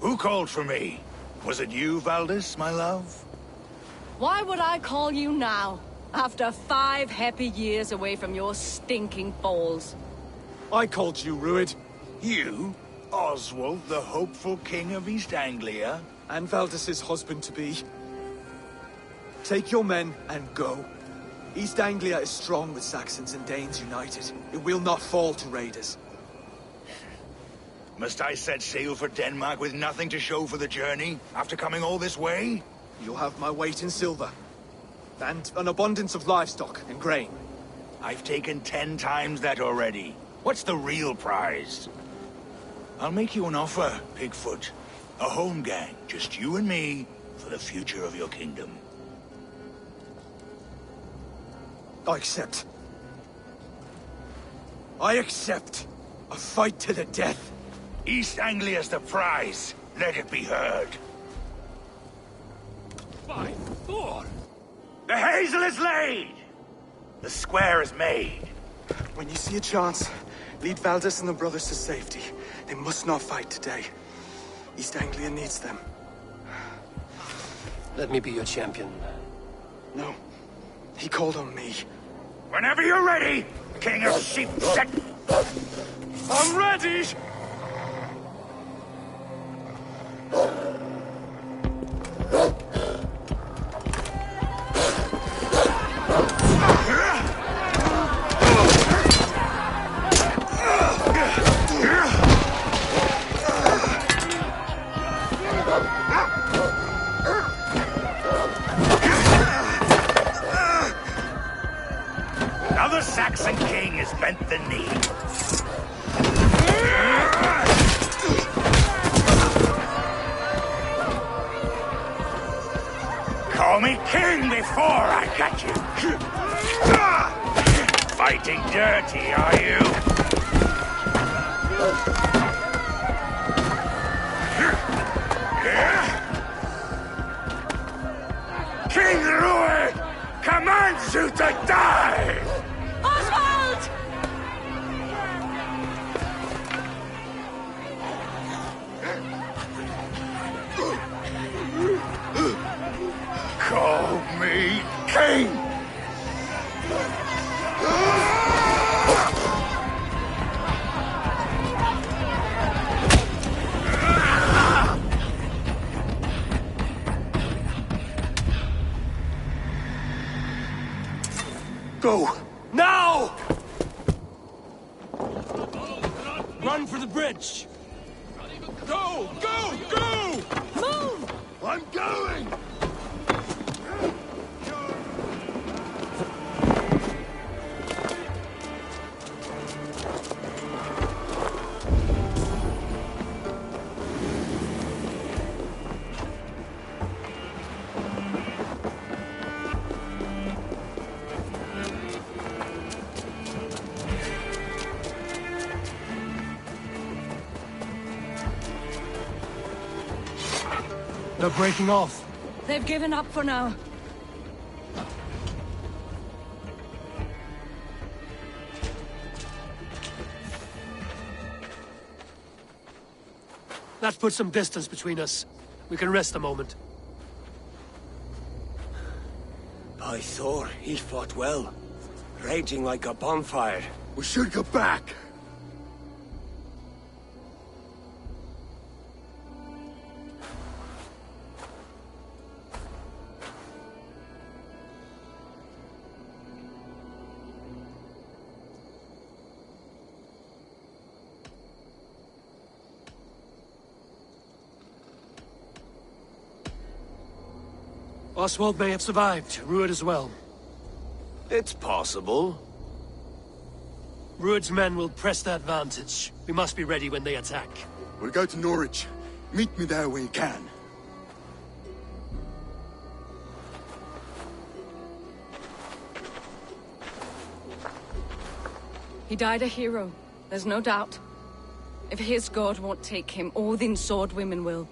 Who called for me? Was it you, Valdis, my love? Why would I call you now, after 5 happy years away from your stinking falls? I called you, Rued. You? Oswald, the hopeful king of East Anglia? And Valdis's husband-to-be. Take your men and go. East Anglia is strong with Saxons and Danes united. It will not fall to raiders. Must I set sail for Denmark with nothing to show for the journey, after coming all this way? You'll have my weight in silver. And an abundance of livestock and grain. I've taken 10 times that already. What's the real prize? I'll make you an offer, Pigfoot. A home gang, just you and me, for the future of your kingdom. I accept. I accept. A fight to the death. East Anglia's the prize. Let it be heard. By Thor! The hazel is laid! The square is made. When you see a chance, lead Valdis and the brothers to safety. They must not fight today. East Anglia needs them. Let me be your champion. No. He called on me. Whenever you're ready, King of Sheep Set. I'm ready! Another Saxon king has bent the knee. Call me king before I got you. Fighting dirty, are you? King Rued commands you to die! Oswald! Call me king! Go! Now! Run for the bridge! Go! Go! Go! Move! I'm going! They're breaking off. They've given up for now. That puts some distance between us. We can rest a moment. I saw he fought well, raging like a bonfire. We should go back. Oswald may have survived, Rued as well. It's possible. Rued's men will press that vantage. We must be ready when they attack. We'll go to Norwich. Meet me there when you can. He died a hero, there's no doubt. If his god won't take him, Odin's sword women will.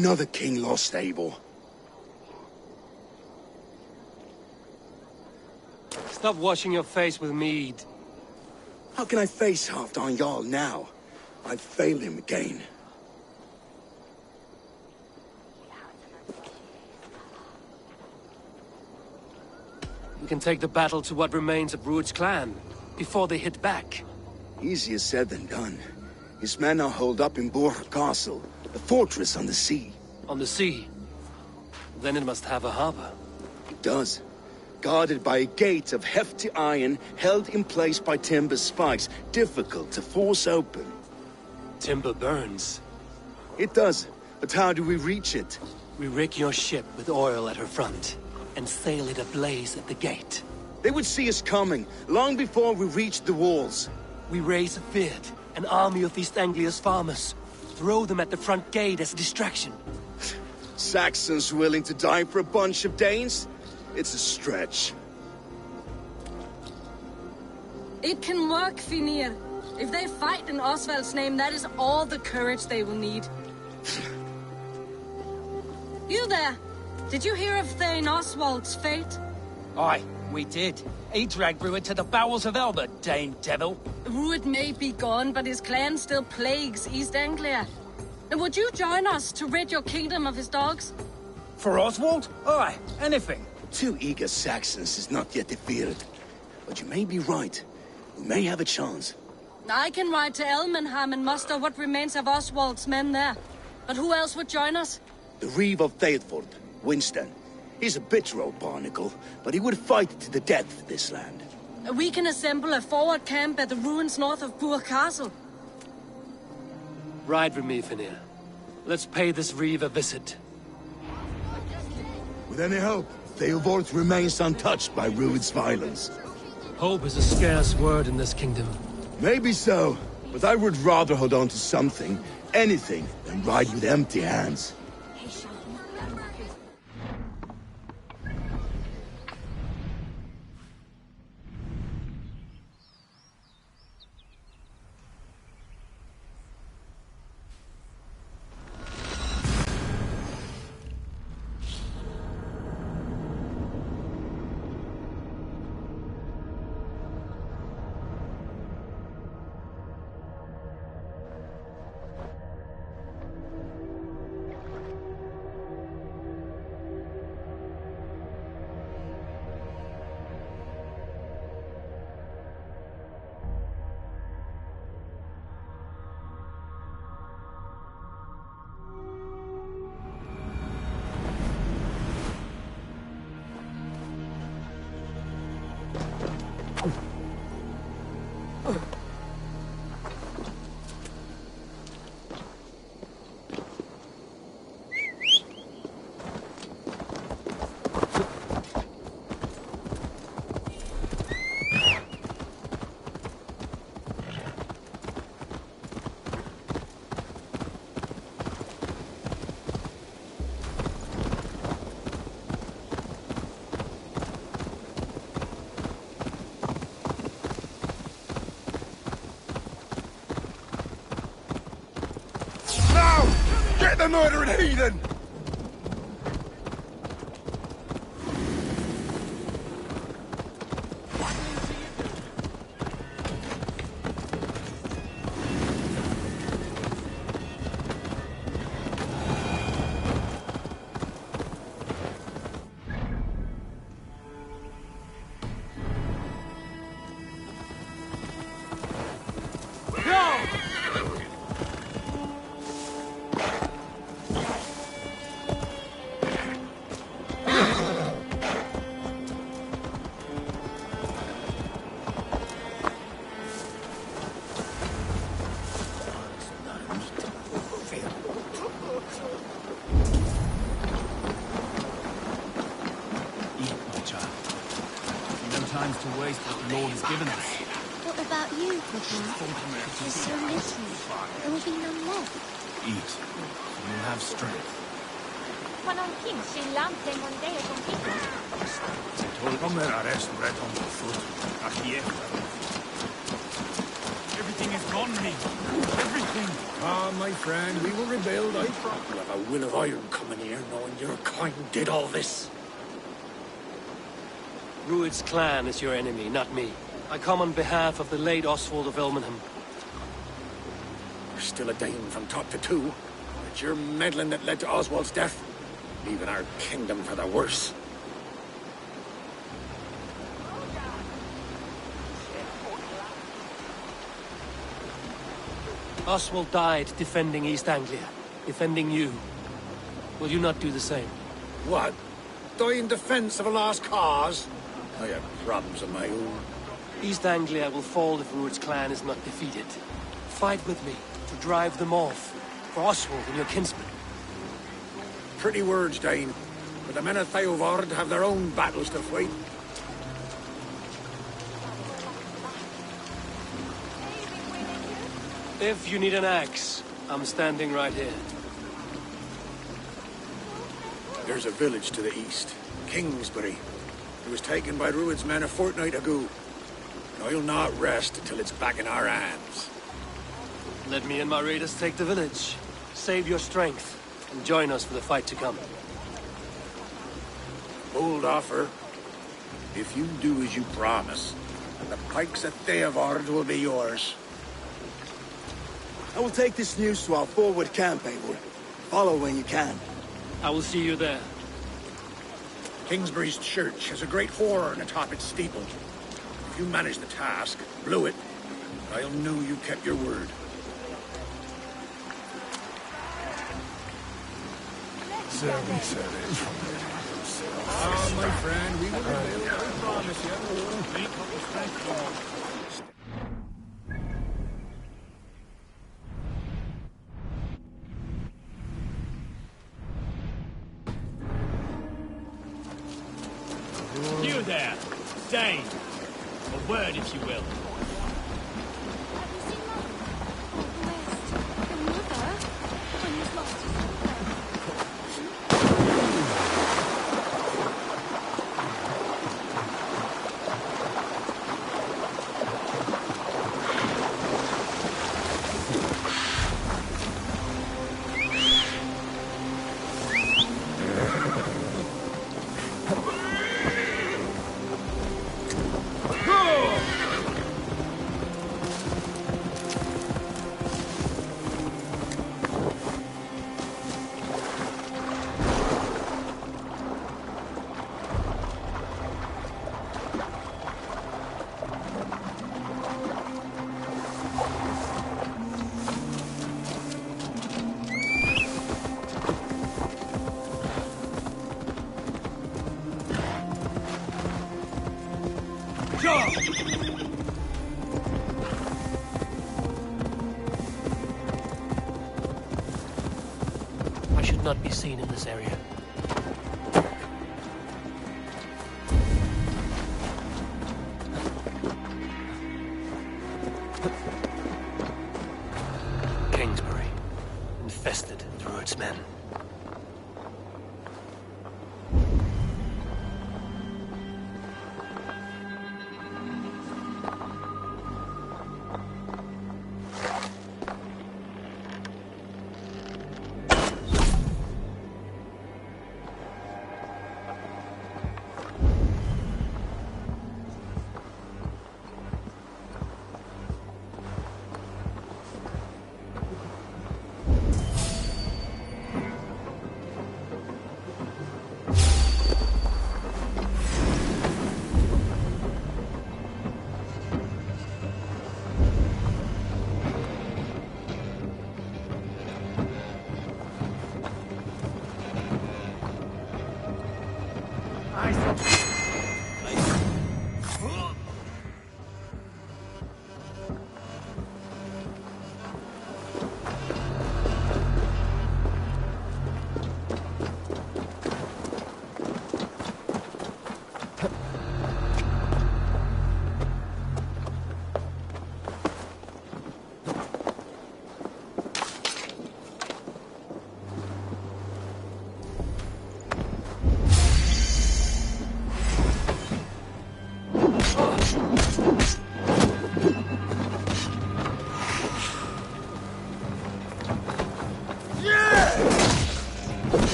Another king lost, Abel. Stop washing your face with mead. How can I face Halfdan Jarl now? I've failed him again. We can take the battle to what remains of Rued's clan, before they hit back. Easier said than done. His men are holed up in Borg Castle, a fortress on the sea. On the sea? Then it must have a harbor. It does. Guarded by a gate of hefty iron, held in place by timber spikes, difficult to force open. Timber burns. It does, but how do we reach it? We rig your ship with oil at her front, and sail it ablaze at the gate. They would see us coming, long before we reached the walls. We raise a Vid, an army of East Anglia's farmers. Throw them at the front gate as a distraction. Saxons willing to die for a bunch of Danes? It's a stretch. It can work, Finir. If they fight in Oswald's name, that is all the courage they will need. You there! Did you hear of Thane Oswald's fate? Aye, we did. He dragged Rued to the bowels of Elba, Dane devil. Rued may be gone, but his clan still plagues East Anglia. And would you join us to rid your kingdom of his dogs? For Oswald? Aye, anything. 2 eager Saxons is not yet defeated. But you may be right. We may have a chance. I can ride to Elmenham and muster what remains of Oswald's men there. But who else would join us? The Reeve of Thetford, Winston. He's a bitter old barnacle, but he would fight to the death for this land. We can assemble a forward camp at the ruins north of Burg Castle. Ride with me, Finir. Let's pay this Reeve a visit. With any hope, Theodort remains untouched by Rued's violence. Hope is a scarce word in this kingdom. Maybe so, but I would rather hold on to something, anything, than ride with empty hands. Get the murdering heathen! To waste what the Lord has given us. What about you, Papa? There's so little. There will be none left. Eat, and you'll have strength. Everything is gone. on me. Everything. Ah, my friend, we will rebuild, I promise. You have a will of iron coming here, knowing your kind did all this. Rued's clan is your enemy, not me. I come on behalf of the late Oswald of Elmenham. You're still a Dane from top to two. It's your meddling that led to Oswald's death, leaving our kingdom for the worse. Oswald died defending East Anglia, defending you. Will you not do the same? What? Die in defense of a lost cause? I have problems of my own. East Anglia will fall if Rued's clan is not defeated. Fight with me to drive them off, for Oswald and your kinsmen. Pretty words, Dane. But the men of Theovard have their own battles to fight. If you need an axe, I'm standing right here. There's a village to the east, Kingsbury. It was taken by Rued's men a fortnight ago. And I'll not rest until it's back in our hands. Let me and my raiders take the village. Save your strength, and join us for the fight to come. Bold offer. If you do as you promise, the pikes at Theovard will be yours. I will take this news to our forward camp, Eivor. Follow when you can. I will see you there. Kingsbury's church has a great horn atop its steeple. If you manage the task, blew it, I'll know you kept your word. Ah, my friend, we will rebuild, I promise you. Make up the strength. You there, Dane. A word, if you will. I should not be seen in this area. Kingsbury, infested with Rued's men.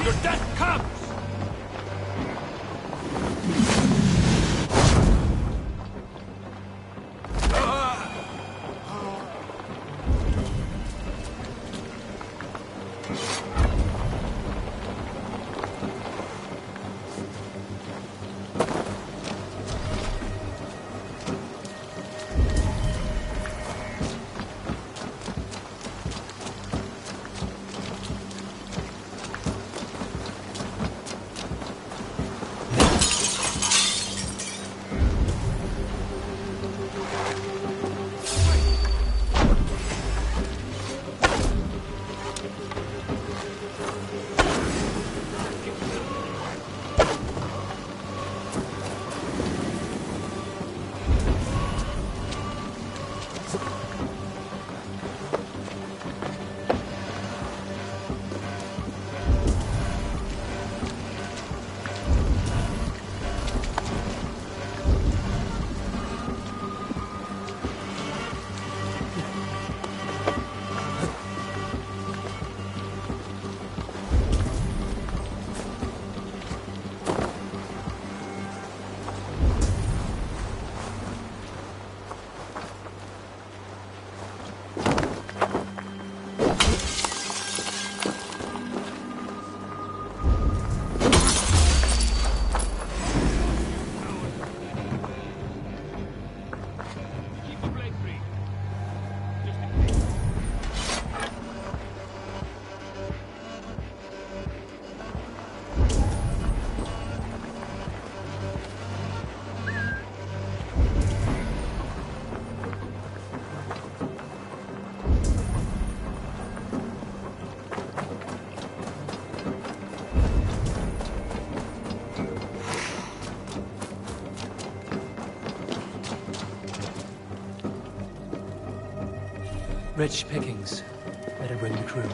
Your death comes! Rich pickings. Better bring the crew.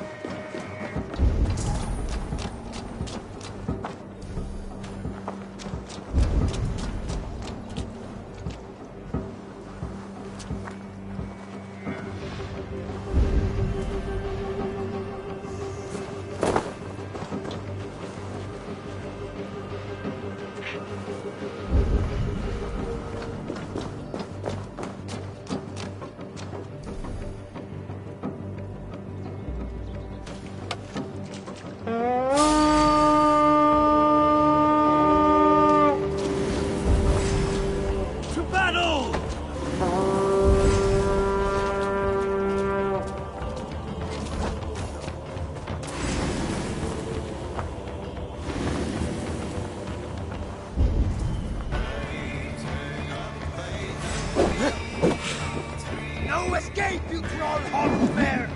No escape, you troll horsebear!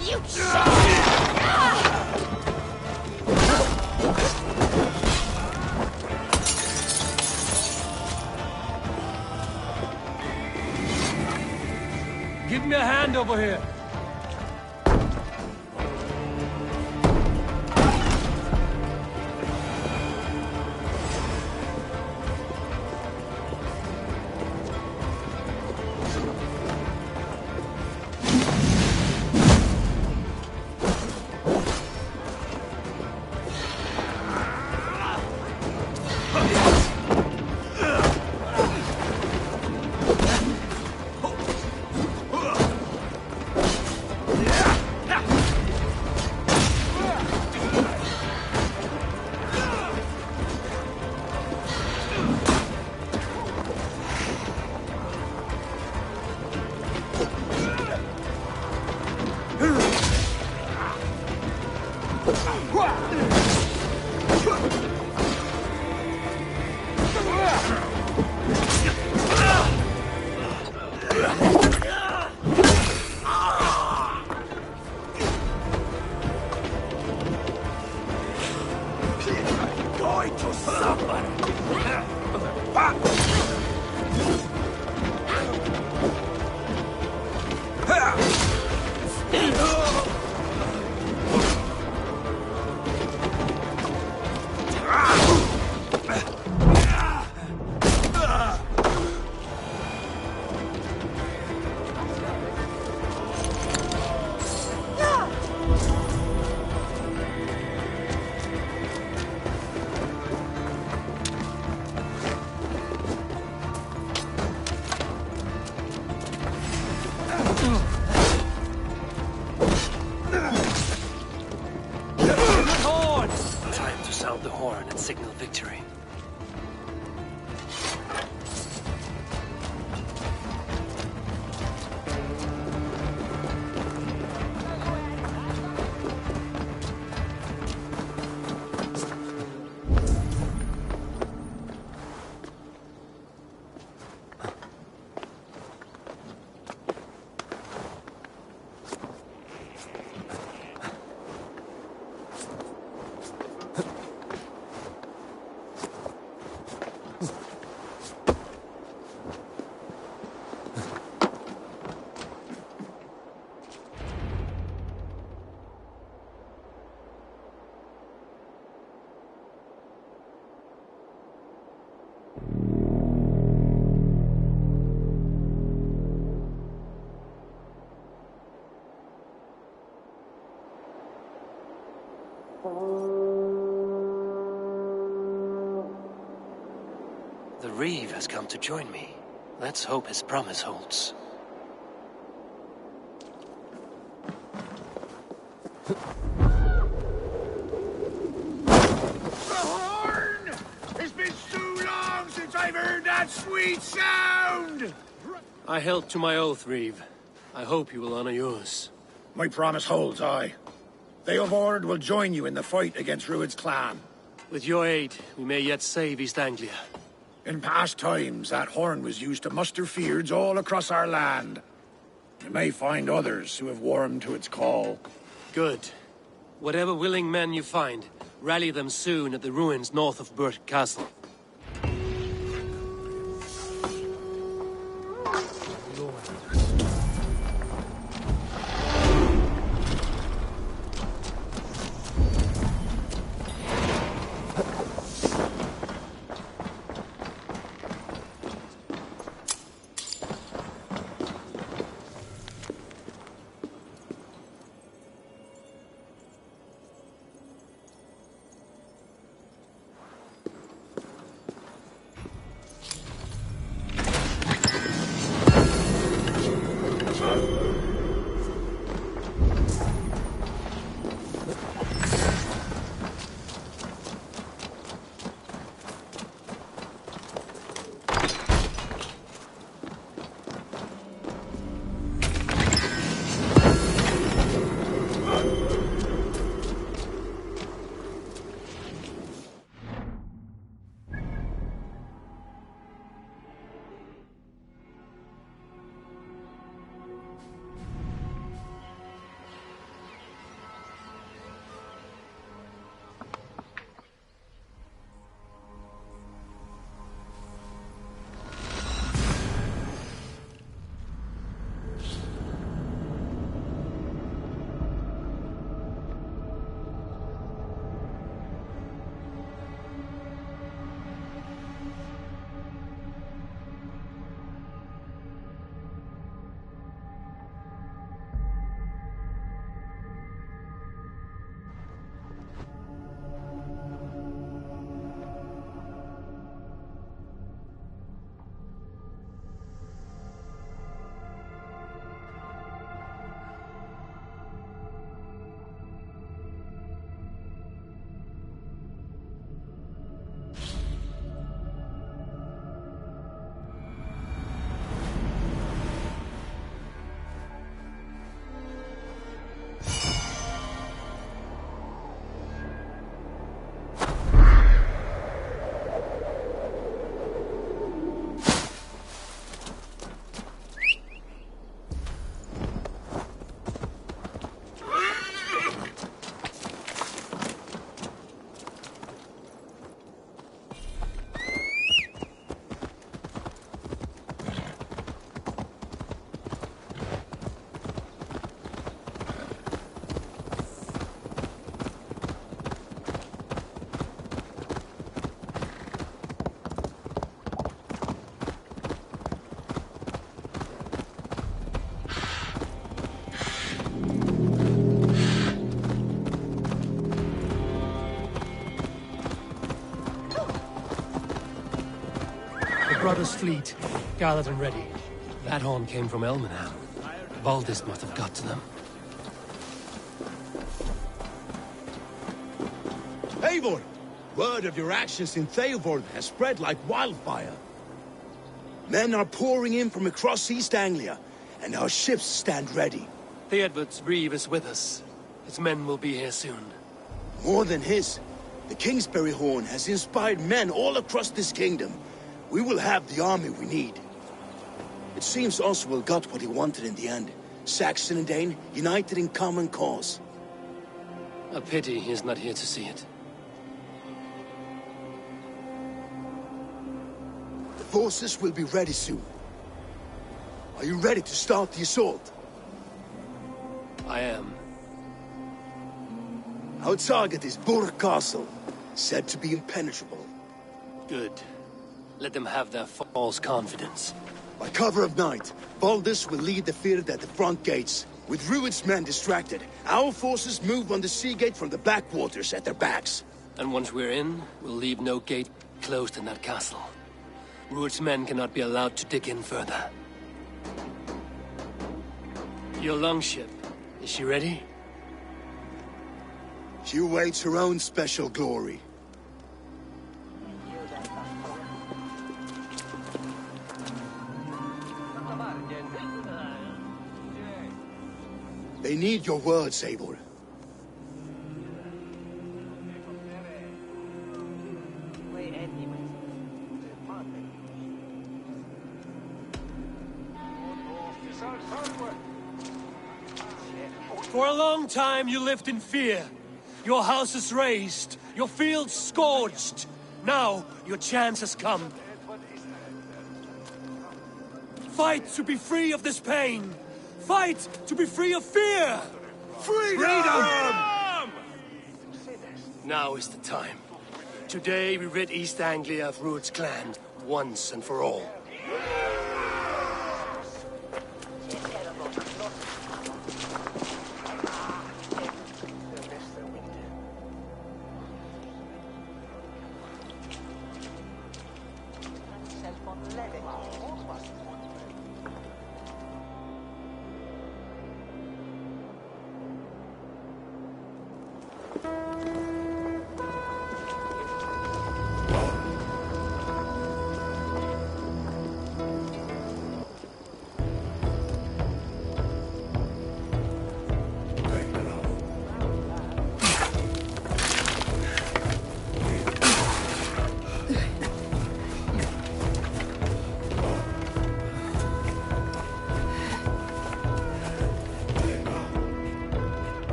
You shit! Give me a hand over here. has come to join me. Let's hope his promise holds. It's been so long since I've heard that sweet sound! I held to my oath, Reeve. I hope you will honor yours. My promise holds, aye. They of Ord will join you in the fight against Rued's clan. With your aid, we may yet save East Anglia. In past times, that horn was used to muster fyrds all across our land. You may find others who have warmed to its call. Good. Whatever willing men you find, rally them soon at the ruins north of Burt Castle. Brothers' fleet, gathered and ready. That horn came from Elmenham. Baldis must have got to them. Eivor! Word of your actions in Theodord has spread like wildfire. Men are pouring in from across East Anglia, and our ships stand ready. Theodward's Reeve is with us. His men will be here soon. More than his, the Kingsbury Horn has inspired men all across this kingdom. We will have the army we need. It seems Oswald got what he wanted in the end. Saxon and Dane united in common cause. A pity he is not here to see it. The forces will be ready soon. Are you ready to start the assault? I am. Our target is Burt Castle, said to be impenetrable. Good. Let them have their false confidence. By cover of night, Baldis will lead the Fyrd at the front gates. With Rued's men distracted, our forces move on the sea gate from the backwaters at their backs. And once we're in, we'll leave no gate closed in that castle. Rued's men cannot be allowed to dig in further. Your longship, is she ready? She awaits her own special glory. They need your words, Eivor. For a long time you lived in fear. Your houses razed, your fields scorched. Now your chance has come. Fight to be free of this pain. Fight to be free of fear. Freedom! Now is the time. Today we rid East Anglia of Rued's clan once and for all.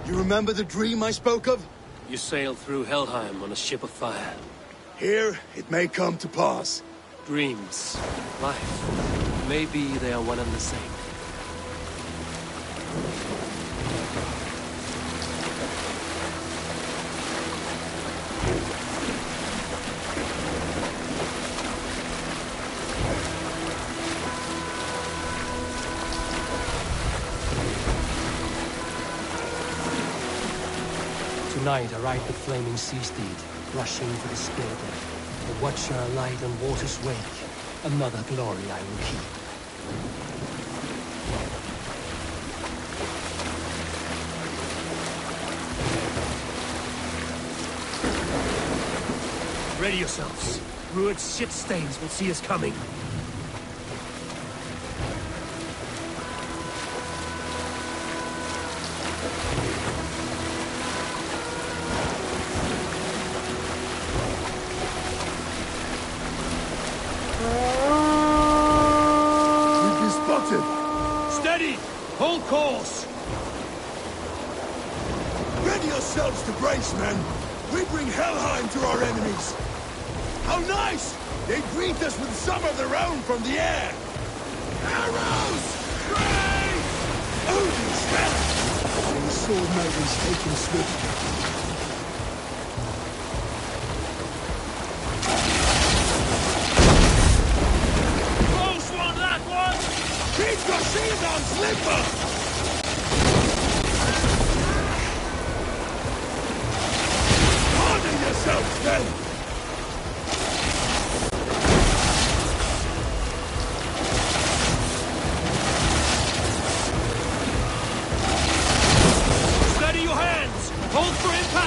You remember the dream I spoke of? You sailed through Helheim on a ship of fire. Here, it may come to pass. Dreams, life, maybe they are one and the same. Tonight I ride the flaming sea steed, rushing for the spear deck. A watcher alight on water's wake, another glory I will keep. Ready yourselves. Rued's shit stains will see us coming. Steady! Hold course! Ready yourselves to brace, men! We bring Helheim to our enemies! How nice! They greet us with some of their own from the air! Arrows! Great! Odin's help! And the sword maidens taken swiftly. Keep your shield on, Slipper! Harden yourselves, then! Steady your hands! Hold for impact!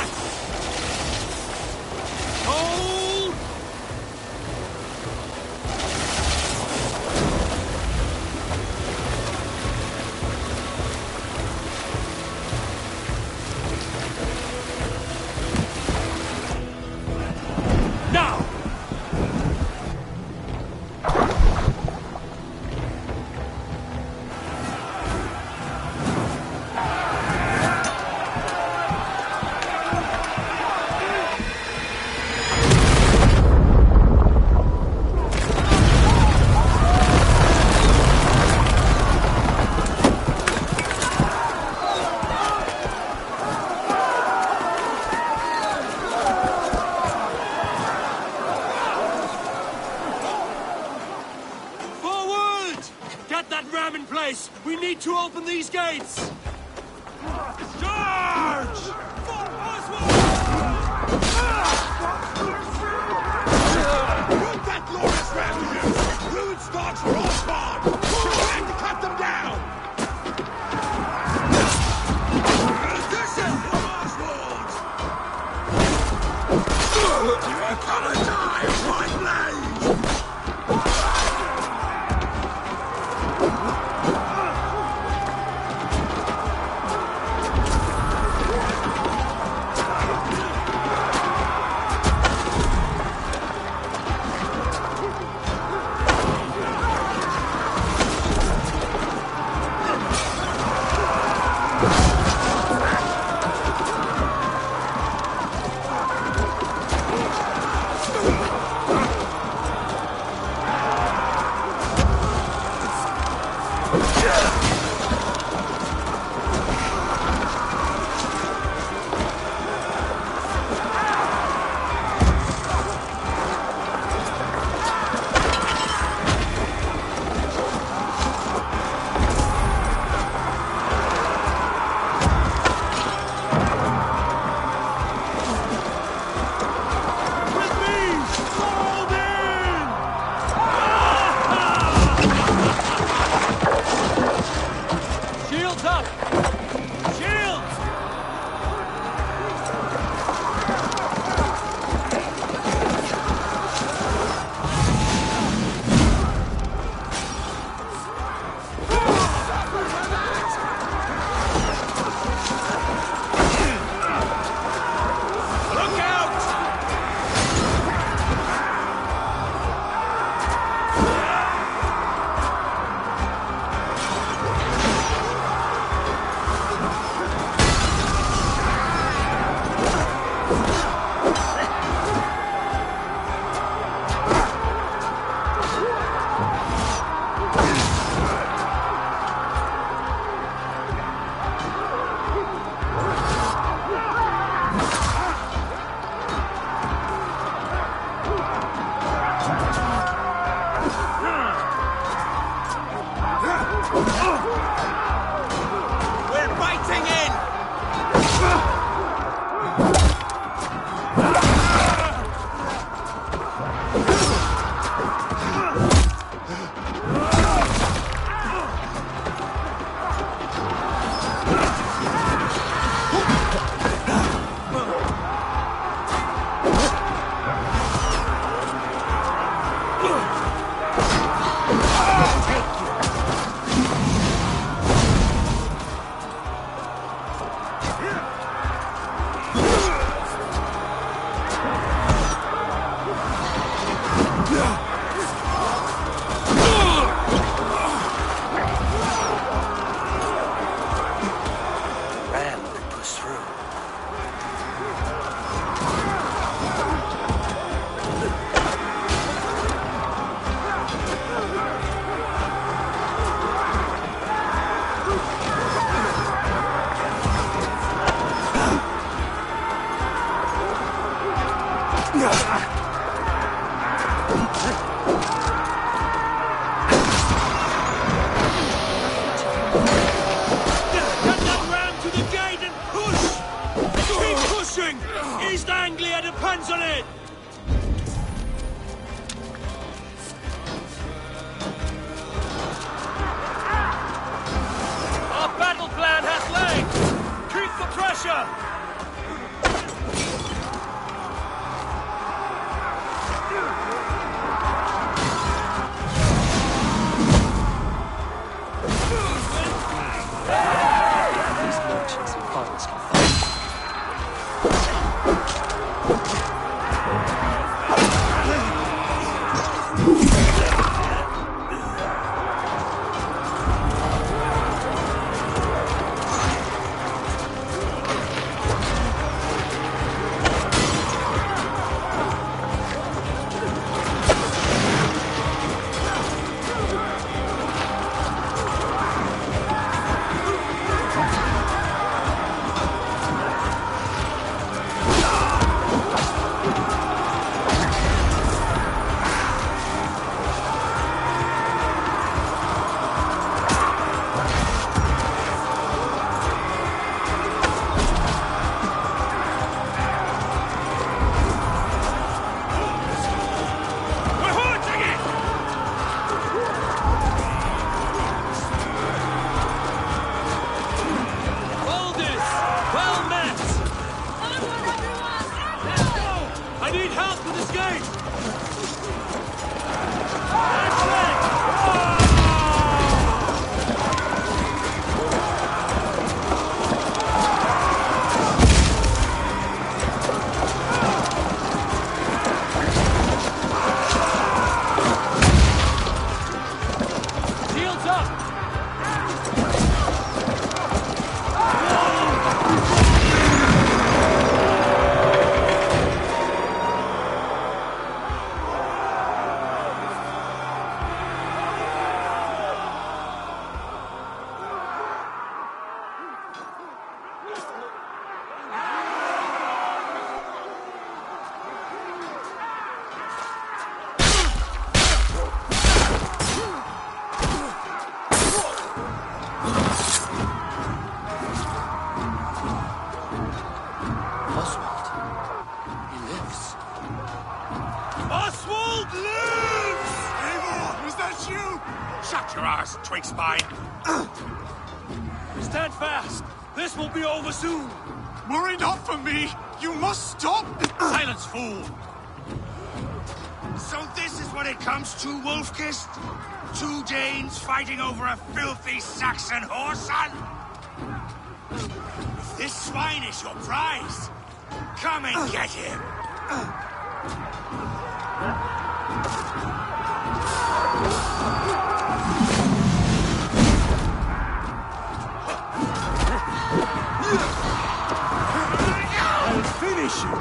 these gates! Charge! For Oswald! Root that glorious refuge! Rude's dogs are all spawned! We're trying to cut them down! This is for Oswald! You're gonna die of my blade! East Anglia depends on it! Our battle plan has legs! Keep the pressure! These merchants and pirates can fight. big spine. Stand fast! This will be over soon! Worry not for me! You must stop! Silence, fool! So this is what it comes to, Wolf-Kissed? 2 Danes fighting over a filthy Saxon whoreson? If this swine is your prize, come and get him! I'll finish you!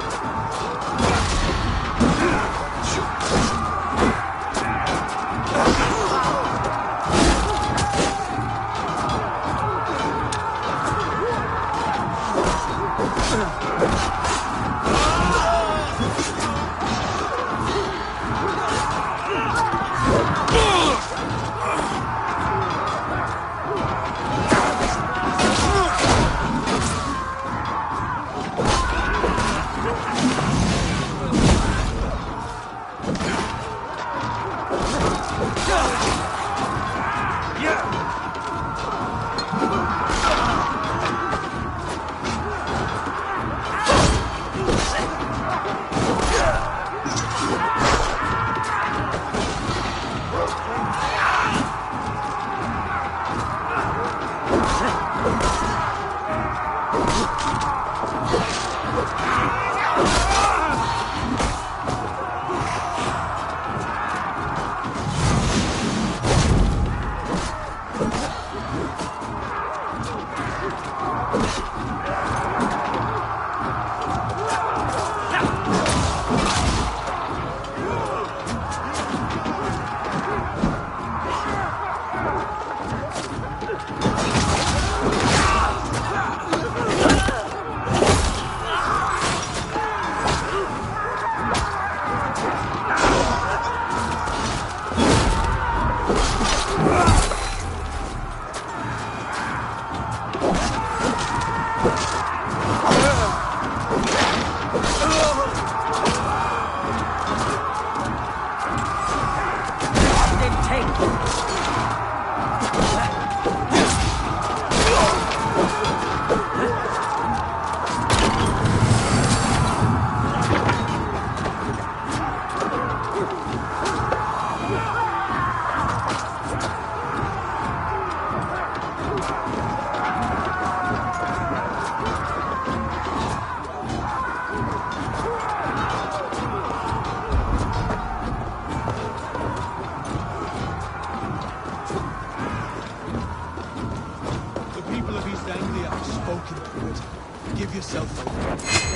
Give yourself over.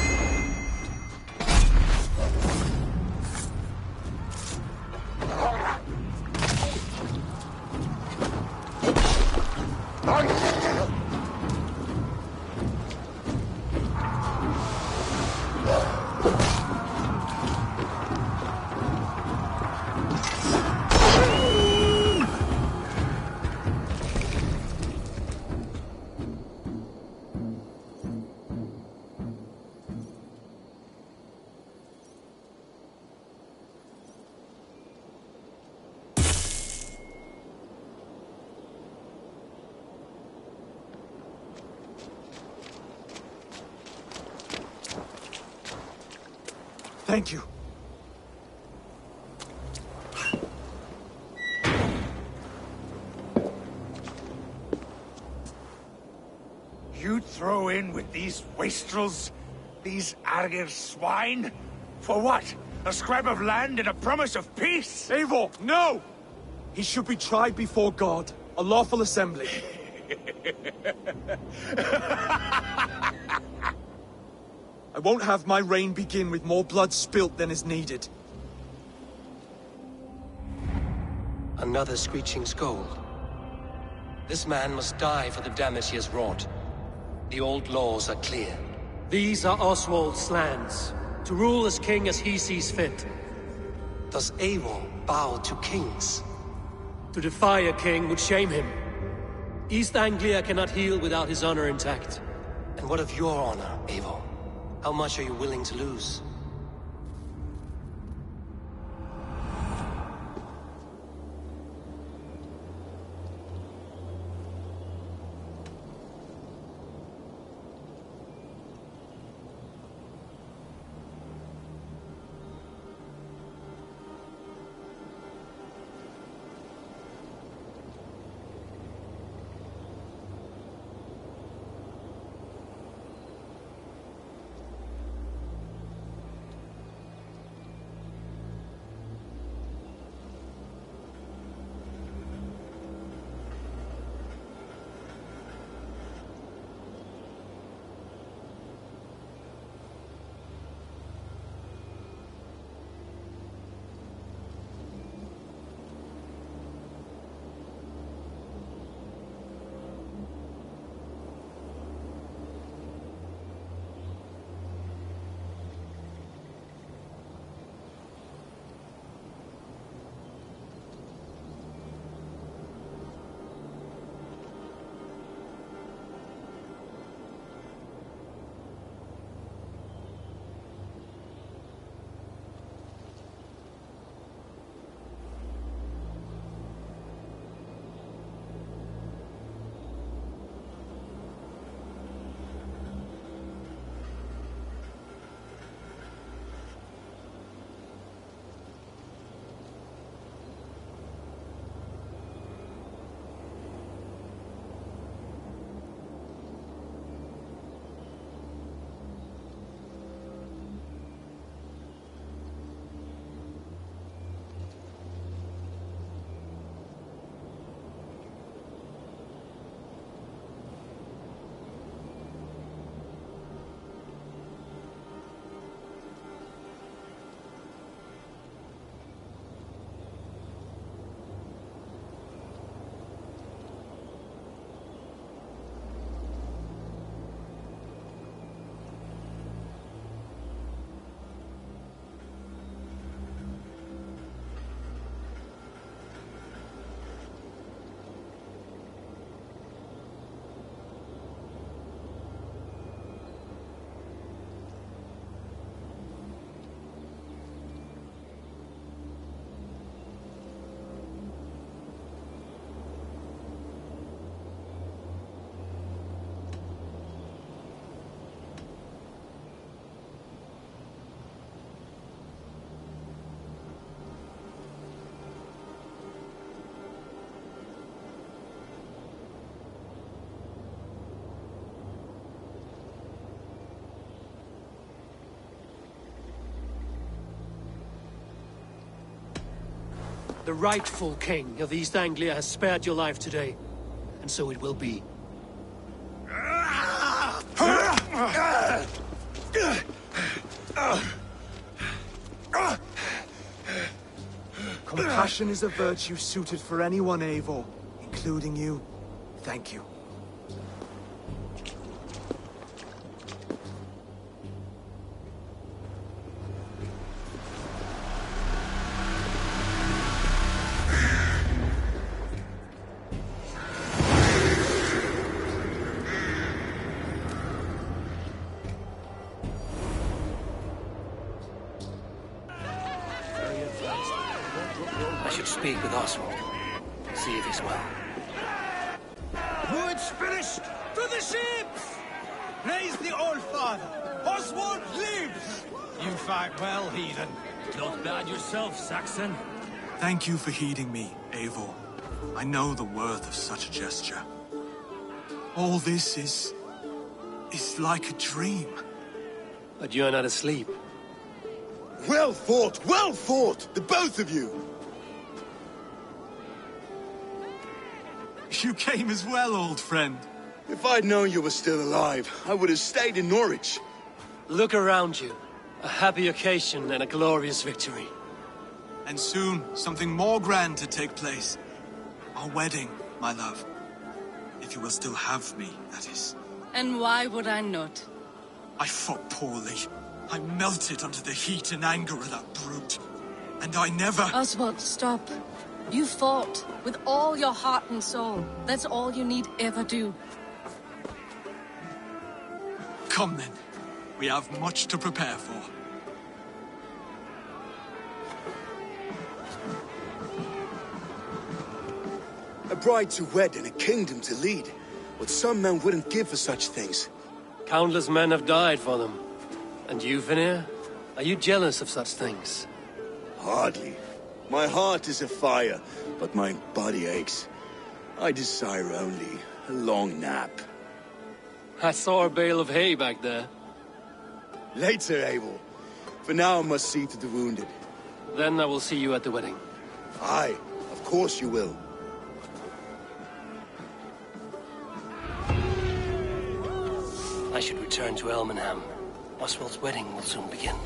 Thank you. You throw in with these wastrels? These Argir swine? For what? A scrap of land and a promise of peace? Eivor, no! He should be tried before God, a lawful assembly. I won't have my reign begin with more blood spilt than is needed. Another screeching scold. This man must die for the damage he has wrought. The old laws are clear. These are Oswald's lands, to rule as king as he sees fit. Does Eivor bow to kings? To defy a king would shame him. East Anglia cannot heal without his honor intact. And what of your honor, Eivor? How much are you willing to lose? The rightful king of East Anglia has spared your life today, and so it will be. Compassion is a virtue suited for anyone, Eivor, including you. Thank you. I should speak with Oswald. See if he's well. Wood's finished! To the ships! Praise the Old Father! Oswald lives! You fight well, heathen. Not bad yourself, Saxon. Thank you for heeding me, Eivor. I know the worth of such a gesture. All this is like a dream. But you're not asleep. Well fought, the both of you! You came as well, old friend. If I'd known you were still alive, I would have stayed in Norwich. Look around you. A happy occasion and a glorious victory. And soon, something more grand to take place. Our wedding, my love. If you will still have me, that is. And why would I not? I fought poorly. I melted under the heat and anger of that brute. And I never... Oswald, stop. You fought with all your heart and soul. That's all you need ever do. Come then. We have much to prepare for. A bride to wed and a kingdom to lead. What some men wouldn't give for such things. Countless men have died for them. And you, Vanir? Are you jealous of such things? Hardly. My heart is afire, but my body aches. I desire only a long nap. I saw a bale of hay back there. Later, Abel. For now I must see to the wounded. Then I will see you at the wedding. Aye, of course you will. I should return to Elmenham. Oswald's wedding will soon begin.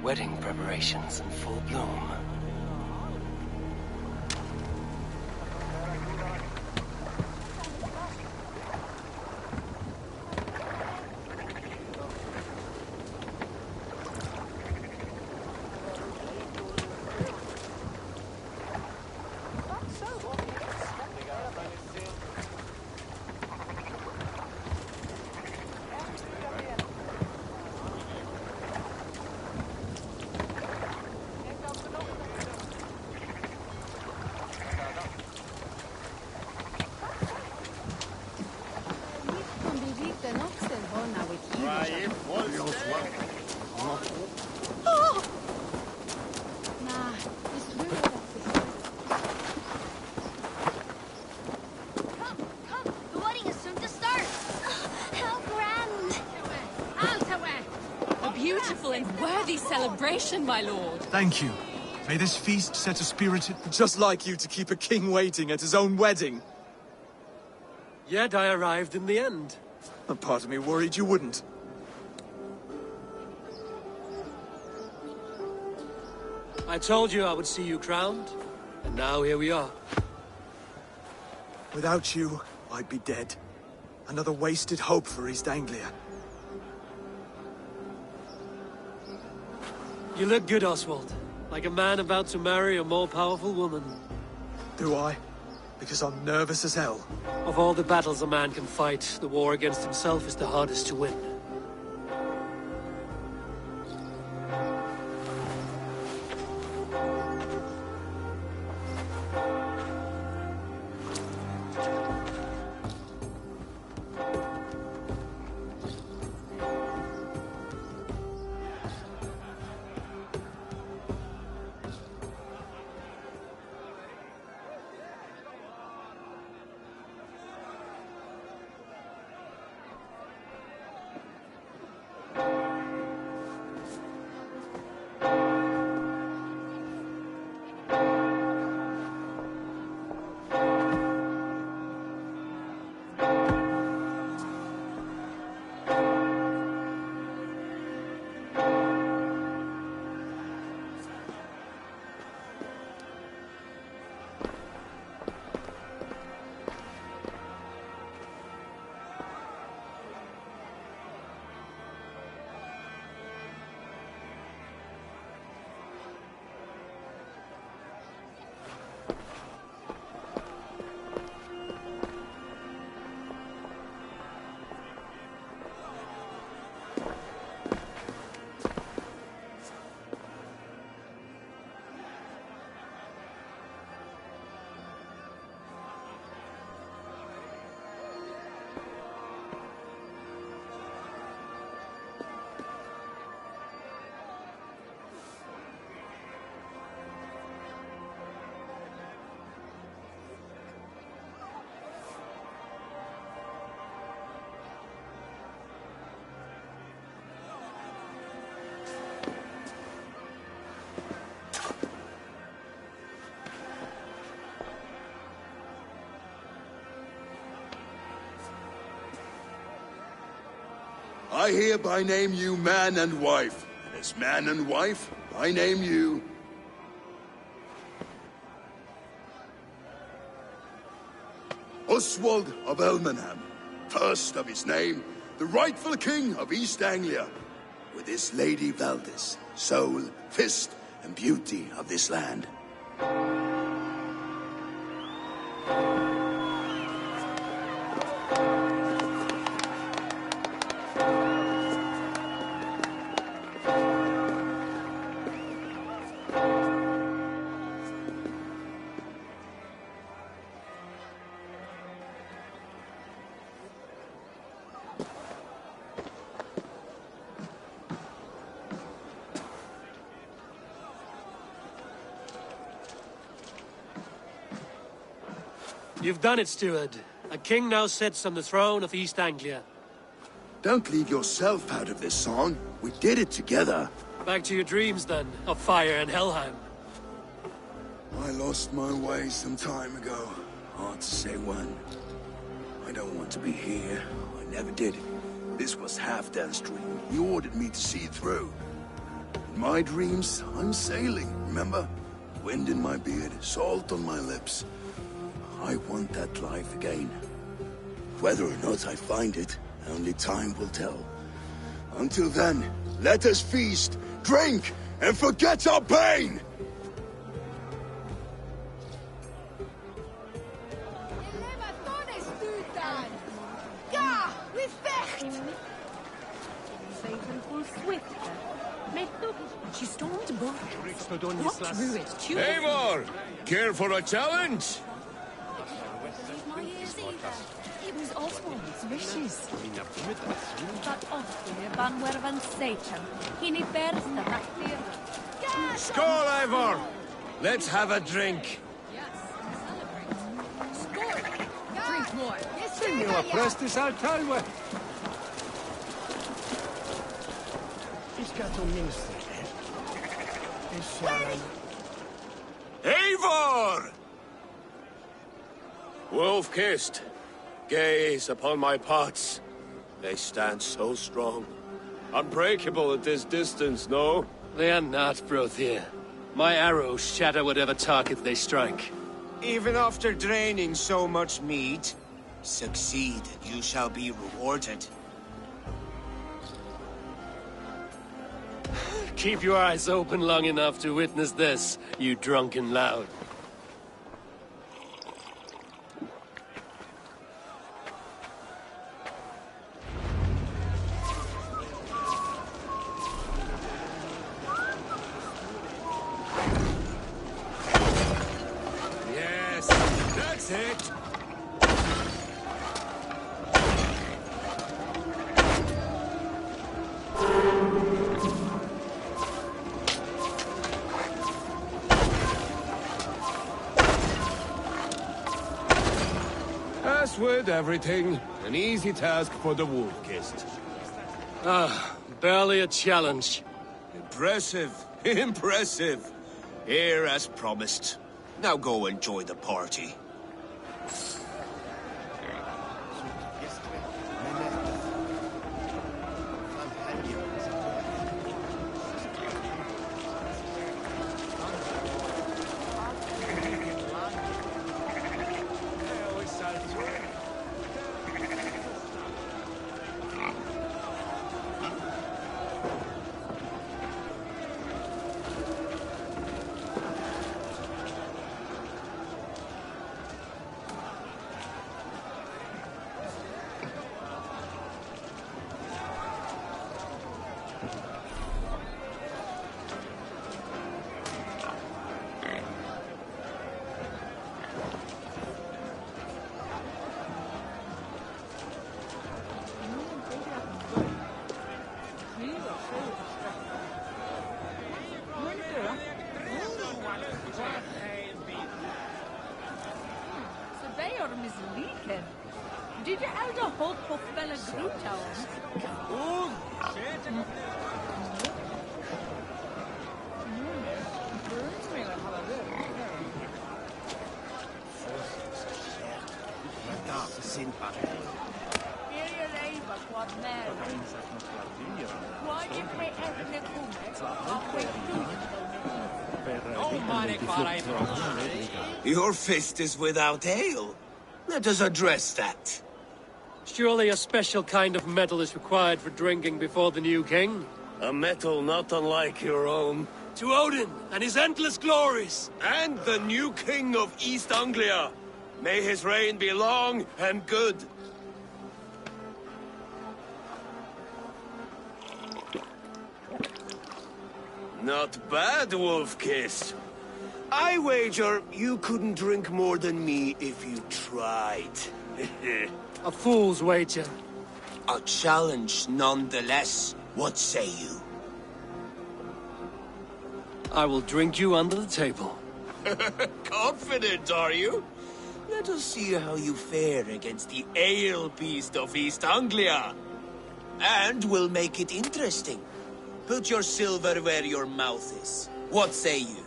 Wedding preparations in full bloom. A worthy celebration, my lord. Thank you. May this feast set a spirited... Just like you to keep a king waiting at his own wedding. Yet I arrived in the end. A part of me worried you wouldn't. I told you I would see you crowned, and now here we are. Without you, I'd be dead. Another wasted hope for East Anglia. You look good, Oswald. Like a man about to marry a more powerful woman. Do I? Because I'm nervous as hell. Of all the battles a man can fight, the war against himself is the hardest to win. I hereby name you man and wife, and as man and wife, I name you... Oswald of Elmenham, first of his name, the rightful king of East Anglia, with his lady Valdis, soul, fist, and beauty of this land. You've done it, steward. A king now sits on the throne of East Anglia. Don't leave yourself out of this song. We did it together. Back to your dreams, then, of fire and Helheim. I lost my way some time ago. Hard to say when. I don't want to be here. I never did. This was Halfdan's dream. He ordered me to see it through. In my dreams, I'm sailing, remember? Wind in my beard, salt on my lips. I want that life again. Whether or not I find it, only time will tell. Until then, let us feast, drink, and forget our pain! She stormed aboard. What ruined? Eivor! Care for a challenge? It was Oswald's wishes. But often Banwervan Satan, hini bersta naktir. Skål, Eivor! Let's have a drink. Drink more. Signora Prestis al Talwe. Eivor! Wolf-kissed, gaze upon my pots. They stand so strong. Unbreakable at this distance, no? They are not, Brothier. My arrows shatter whatever target they strike. Even after draining so much meat, succeed and you shall be rewarded. Keep your eyes open long enough to witness this, you drunken lout. Yes, that's it! As with everything, an easy task for the wolf-kissed. Ah, barely a challenge. Impressive, impressive. Here as promised. Now go enjoy the party. Did you elder hold på fella Grootown? Your fist is without ale. Let us address that. Surely a special kind of metal is required for drinking before the new king? A metal not unlike your own. To Odin and his endless glories! And the new king of East Anglia. May his reign be long and good. Not bad, Wolf-Kiss. I wager you couldn't drink more than me if you tried. A fool's wager. A challenge nonetheless. What say you? I will drink you under the table. Confident, are you? Let us see how you fare against the ale beast of East Anglia. And we'll make it interesting. Put your silver where your mouth is. What say you?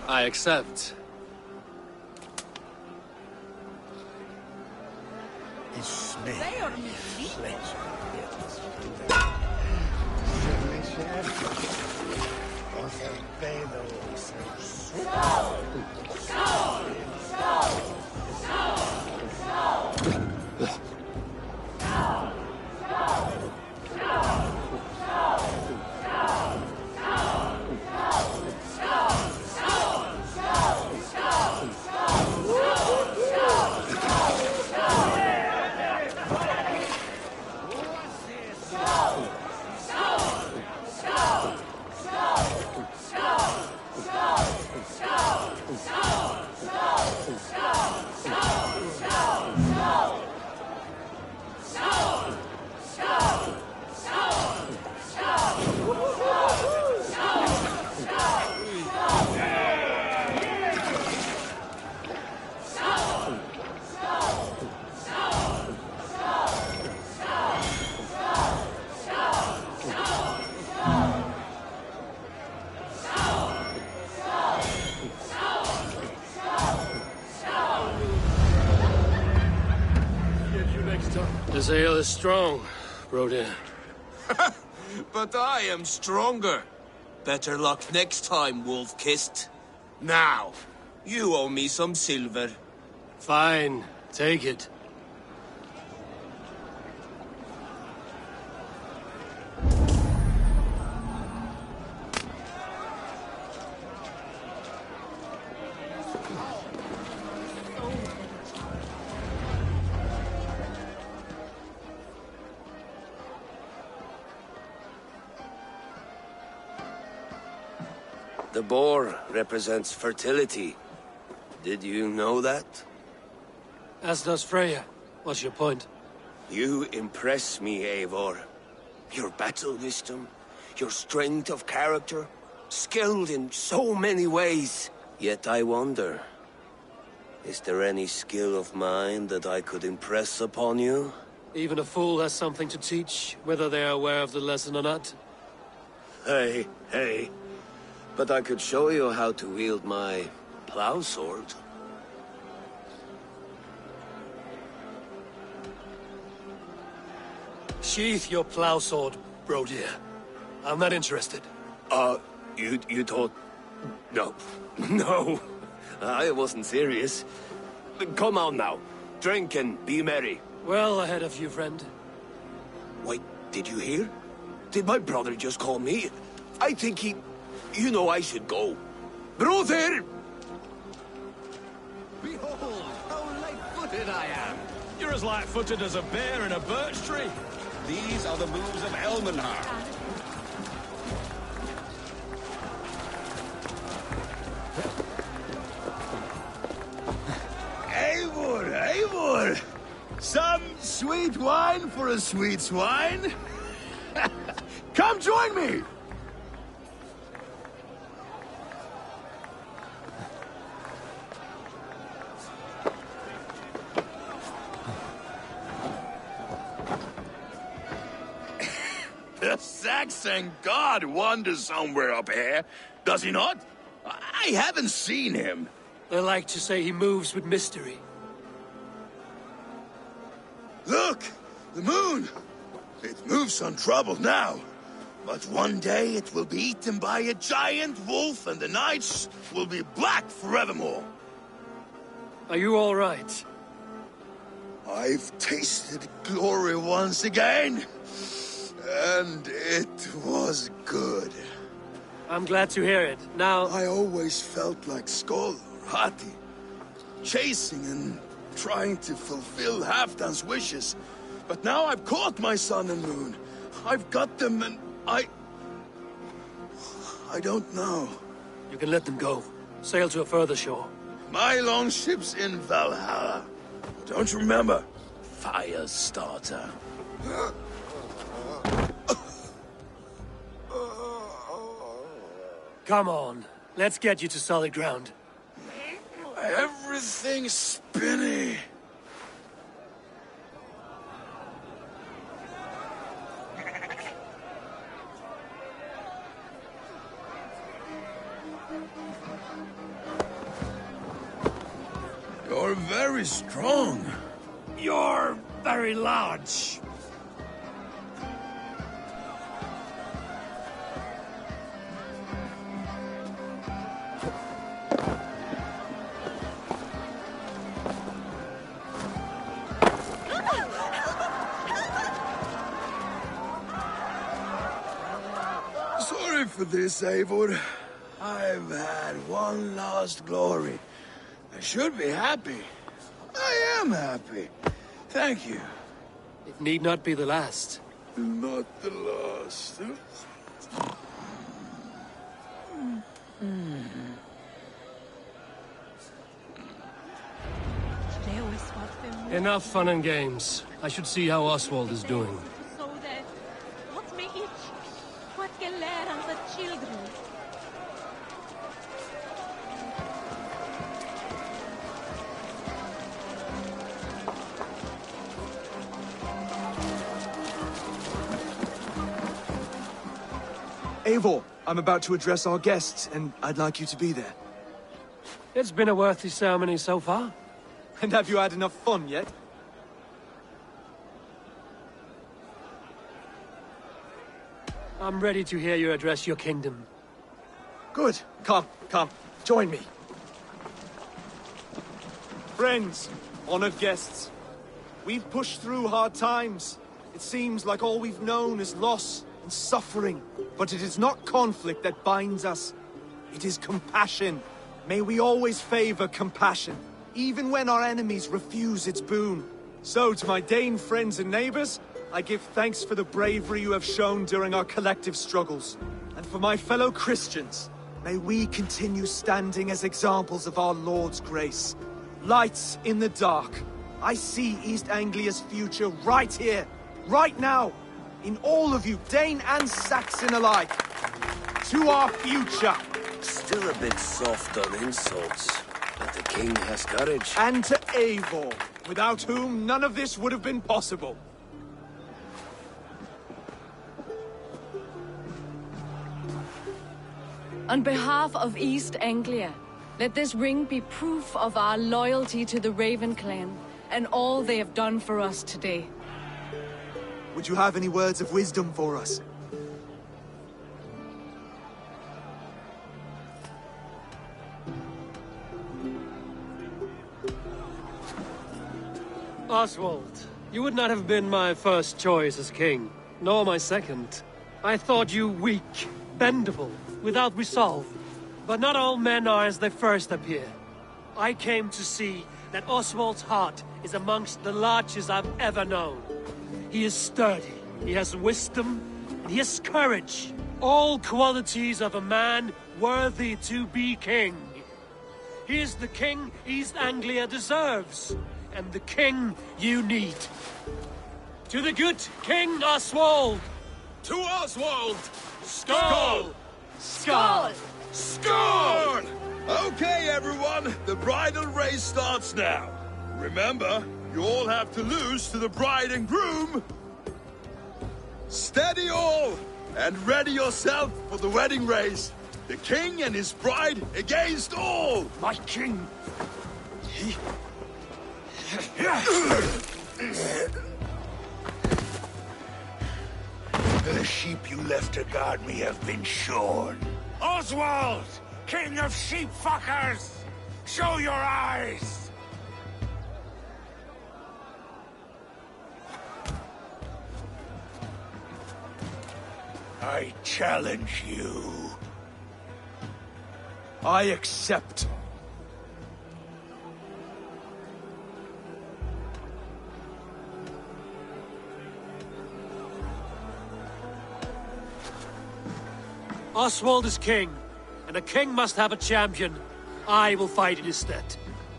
I accept. This ale is strong, Brody. But I am stronger. Better luck next time, Wolf-Kissed. Now, you owe me some silver. Fine, take it. The boar represents fertility. Did you know that? As does Freya. What's your point? You impress me, Eivor. Your battle wisdom, your strength of character, skilled in so many ways. Yet I wonder, is there any skill of mine that I could impress upon you? Even a fool has something to teach, whether they are aware of the lesson or not. Hey. But I could show you how to wield my plow sword. Sheath your plow sword, Brody. I'm not interested. You thought... No. No. I wasn't serious. Come on now. Drink and be merry. Well ahead of you, friend. Wait, did you hear? Did my brother just call me? I think he... You know I should go. Brother! Behold, how light-footed I am. You're as light-footed as a bear in a birch tree. These are the moves of Elmenhar. Eivor! Some sweet wine for a sweet swine? Come join me! The Saxon god wanders somewhere up here, does he not? I haven't seen him. They like to say he moves with mystery. Look! The moon! It moves untroubled now. But one day it will be eaten by a giant wolf and the nights will be black forevermore. Are you all right? I've tasted glory once again. And it was good. I'm glad to hear it. Now... I always felt like Skoll, Hati, chasing and trying to fulfill Halfdan's wishes. But now I've caught my sun and moon. I've got them and I don't know. You can let them go. Sail to a further shore. My longship's in Valhalla. Don't you remember? Fire starter. Come on. Let's get you to solid ground. Everything's spinny. You're very strong. You're very large. Sorry for this, Eivor. I've had one last glory. I should be happy. I am happy. Thank you. It need not be the last. Not the last. Enough fun and games. I should see how Oswald is doing. So that what may each, what can learn on the children? Eivor, I'm about to address our guests, and I'd like you to be there. It's been a worthy ceremony so far. And have you had enough fun yet? I'm ready to hear you address your kingdom. Good. Come. Join me. Friends, honored guests. We've pushed through hard times. It seems like all we've known is loss and suffering. But it is not conflict that binds us. It is compassion. May we always favor compassion, even when our enemies refuse its boon. So, to my Dane friends and neighbors, I give thanks for the bravery you have shown during our collective struggles. And for my fellow Christians, may we continue standing as examples of our Lord's grace. Lights in the dark. I see East Anglia's future right here, right now, in all of you, Dane and Saxon alike. To our future. Still a bit soft on insults, but the king has courage. And to Eivor, without whom none of this would have been possible. On behalf of East Anglia, let this ring be proof of our loyalty to the Raven clan and all they have done for us today. Would you have any words of wisdom for us? Oswald, you would not have been my first choice as king, nor my second. I thought you weak, bendable, without resolve. But not all men are as they first appear. I came to see that Oswald's heart is amongst the largest I've ever known. He is sturdy, he has wisdom, and he has courage. All qualities of a man worthy to be king. He is the king East Anglia deserves, and the king you need. To the good King Oswald! To Oswald! Skull! Skull! Skull! Okay, everyone, the bridal race starts now. Remember, you all have to lose to the bride and groom. Steady all, and ready yourself for the wedding race. The king and his bride against all. My king. The sheep you left to guard me have been shorn. Oswald! King of sheep fuckers! Show your eyes! I challenge you. I accept. Oswald is king, and a king must have a champion. I will fight in his stead.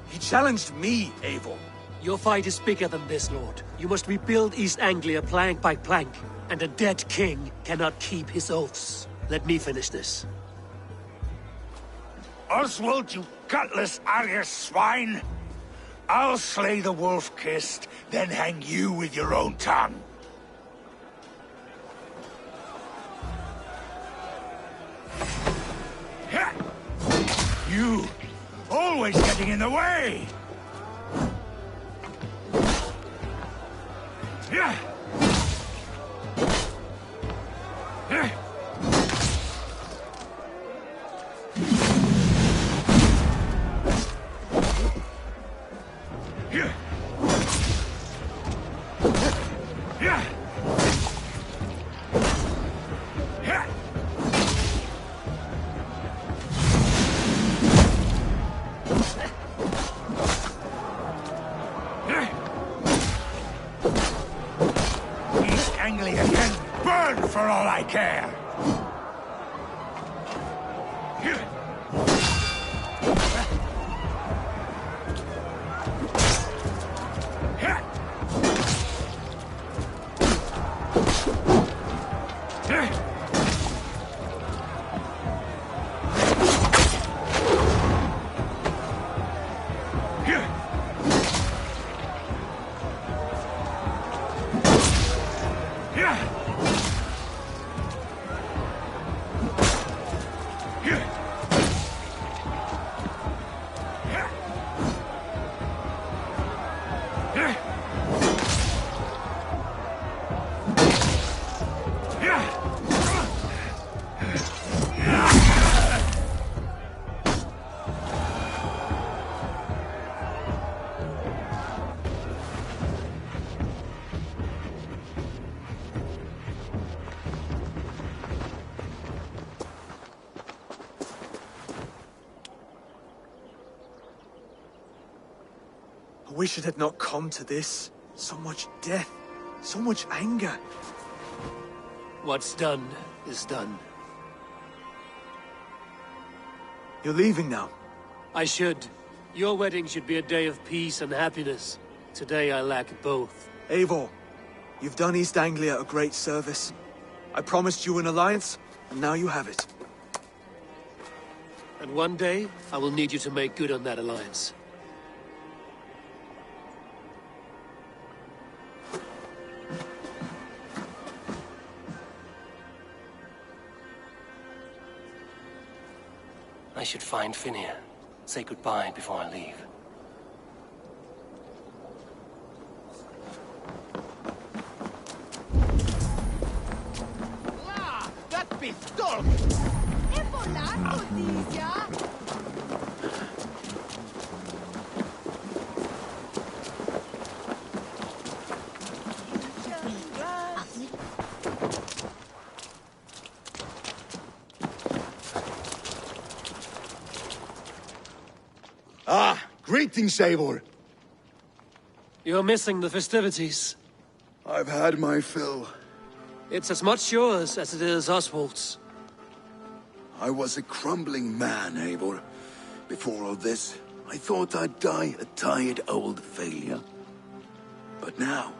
He challenged me, Eivor. Your fight is bigger than this, Lord. You must rebuild East Anglia plank by plank, and a dead king cannot keep his oaths. Let me finish this. Oswald, you gutless Arya swine! I'll slay the wolf-kissed, then hang you with your own tongue. You! Always getting in the way! Yeah. Anglia can burn for all I care! wish it had not come to this. So much death, so much anger. What's done is done. You're leaving now. I should. Your wedding should be a day of peace and happiness. Today I lack both. Eivor, you've done East Anglia a great service. I promised you an alliance, and now you have it. And one day, I will need you to make good on that alliance. I should find Finir. Say goodbye before I leave. That pistol! È polacco, zizia! Ah, greetings, Eivor. You're missing the festivities. I've had my fill. It's as much yours as it is Oswald's. I was a crumbling man, Eivor. Before all this, I thought I'd die a tired old failure. But now,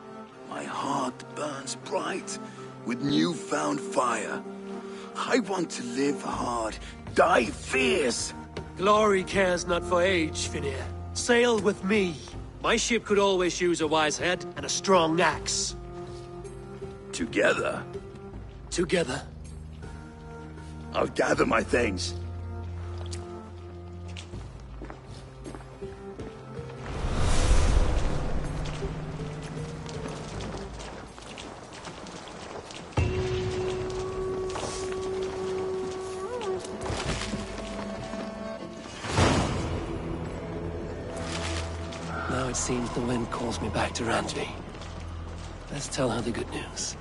my heart burns bright with newfound fire. I want to live hard, die fierce. Glory cares not for age, Finir. Sail with me. My ship could always use a wise head and a strong axe. Together? Together. I'll gather my things. Now it seems the wind calls me back to Randvi. Let's tell her the good news.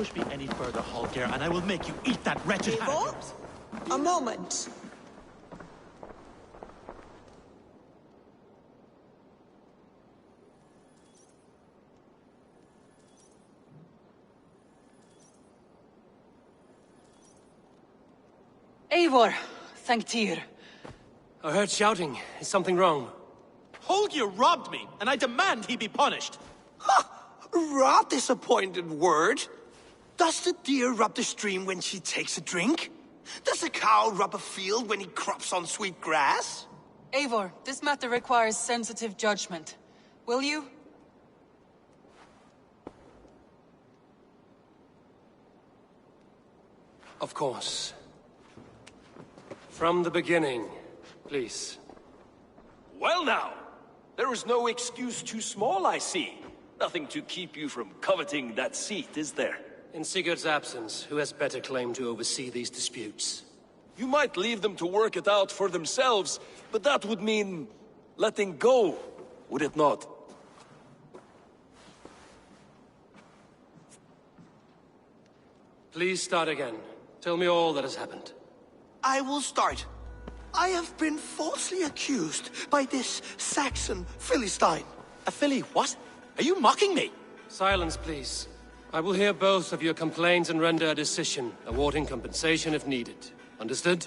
push me any further, Holger, and I will make you eat that wretched hand of yours. A moment. Eivor, thank Tyr. I heard shouting. Is something wrong? Holger robbed me, and I demand he be punished. Ra disappointed word. Does the deer rub the stream when she takes a drink? Does a cow rub a field when he crops on sweet grass? Eivor, this matter requires sensitive judgment. Will you? Of course. From the beginning, please. Well now, there is no excuse too small, I see. Nothing to keep you from coveting that seat, is there? In Sigurd's absence, who has better claim to oversee these disputes? You might leave them to work it out for themselves, but that would mean letting go, would it not? Please start again. Tell me all that has happened. I will start. I have been falsely accused by this Saxon Philistine. A Philly what? Are you mocking me? Silence, please. I will hear both of your complaints and render a decision, awarding compensation if needed. Understood?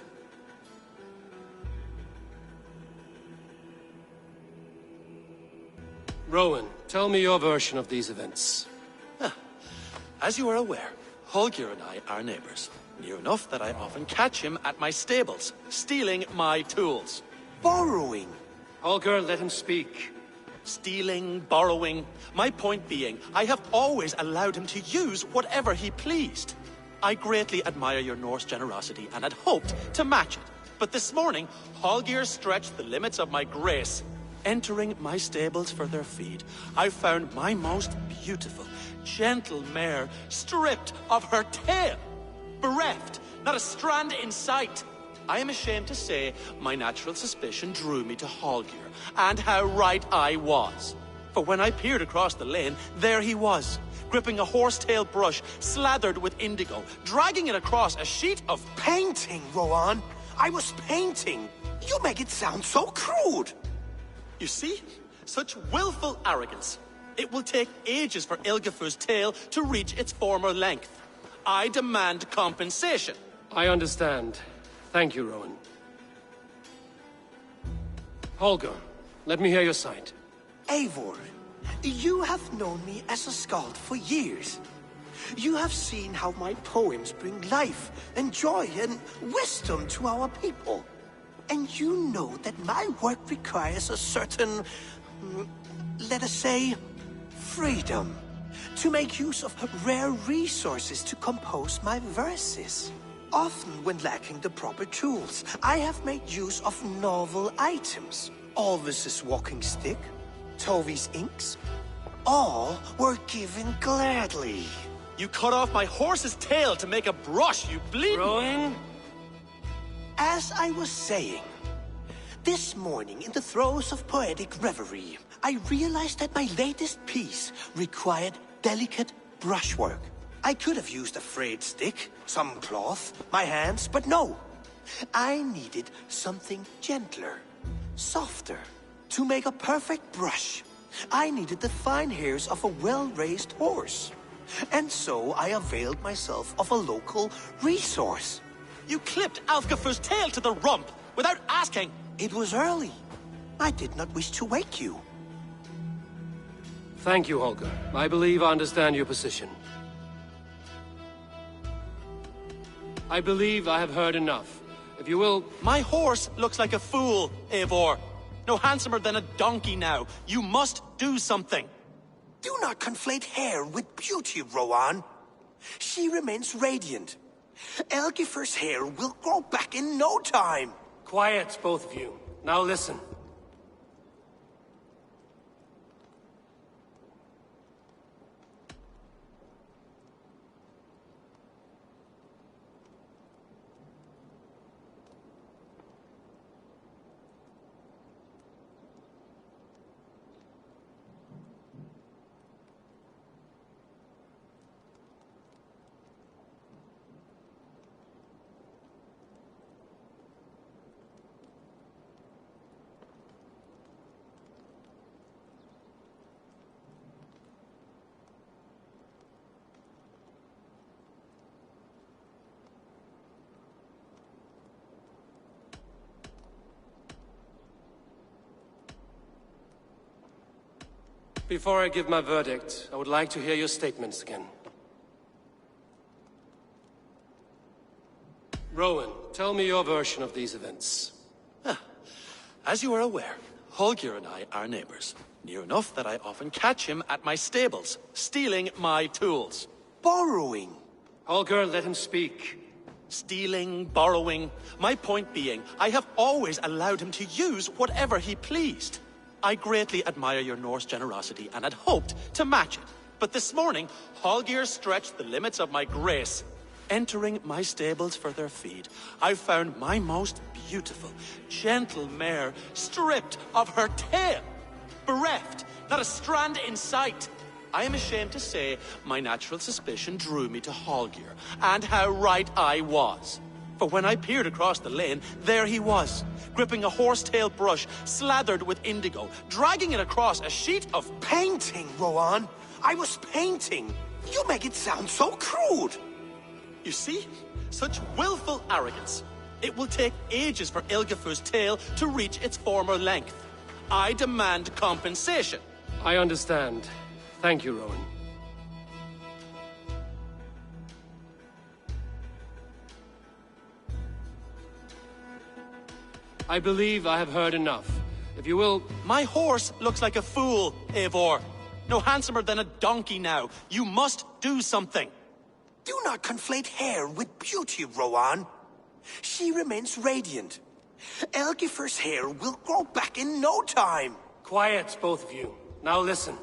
Rowan, tell me your version of these events. As you are aware, Holger and I are neighbors. Near enough that I often catch him at my stables, stealing my tools. Borrowing? Holger, let him speak. Stealing, borrowing. My point being, I have always allowed him to use whatever he pleased. I greatly admire your Norse generosity and had hoped to match it. But this morning, Holger stretched the limits of my grace. Entering my stables for their feed, I found my most beautiful, gentle mare stripped of her tail. Bereft, not a strand in sight. I am ashamed to say my natural suspicion drew me to Holger, and how right I was. For when I peered across the lane, there he was, gripping a horsetail brush slathered with indigo, dragging it across a sheet of painting, Rowan. I was painting. You make it sound so crude. You see? Such willful arrogance. It will take ages for Ilgafur's tail to reach its former length. I demand compensation. I understand. Thank you, Rowan. Holger, let me hear your side. Eivor, you have known me as a skald for years. You have seen how my poems bring life and joy and wisdom to our people. And you know that my work requires a certain, let us say, freedom. To make use of rare resources to compose my verses. Often when lacking the proper tools, I have made use of novel items. Alvis's walking stick, Tovi's inks, all were given gladly. You cut off my horse's tail to make a brush, you bleeding... Rowan? As I was saying, this morning in the throes of poetic reverie, I realized that my latest piece required delicate brushwork. I could have used a frayed stick, some cloth, my hands, but no. I needed something gentler, softer. To make a perfect brush, I needed the fine hairs of a well-raised horse. And so I availed myself of a local resource. You clipped Alfgafur's tail to the rump without asking. It was early. I did not wish to wake you. Thank you, Holger. I believe I understand your position. I believe I have heard enough. If you will... My horse looks like a fool, Eivor. No handsomer than a donkey now. You must do something. Do not conflate hair with beauty, Rowan. She remains radiant. Elgifur's hair will grow back in no time. Quiet, both of you. Now listen. Before I give my verdict, I would like to hear your statements again. Rowan, tell me your version of these events. As you are aware, Holger and I are neighbors. Near enough that I often catch him at my stables, stealing my tools. Borrowing? Holger, let him speak. Stealing, borrowing. My point being, I have always allowed him to use whatever he pleased. I greatly admire your Norse generosity and had hoped to match it. But this morning, Holger stretched the limits of my grace. Entering my stables for their feed, I found my most beautiful, gentle mare stripped of her tail. Bereft, not a strand in sight. I am ashamed to say my natural suspicion drew me to Holger, and how right I was. For when I peered across the lane, there he was, gripping a horsetail brush slathered with indigo, dragging it across a sheet of painting, Rowan. I was painting. You make it sound so crude. You see? Such willful arrogance. It will take ages for Ilgafur's tail to reach its former length. I demand compensation. I understand. Thank you, Rowan. I believe I have heard enough. If you will... My horse looks like a fool, Eivor. No handsomer than a donkey now. You must do something. Do not conflate hair with beauty, Rowan. She remains radiant. Elgifur's hair will grow back in no time. Quiet, both of you. Now listen.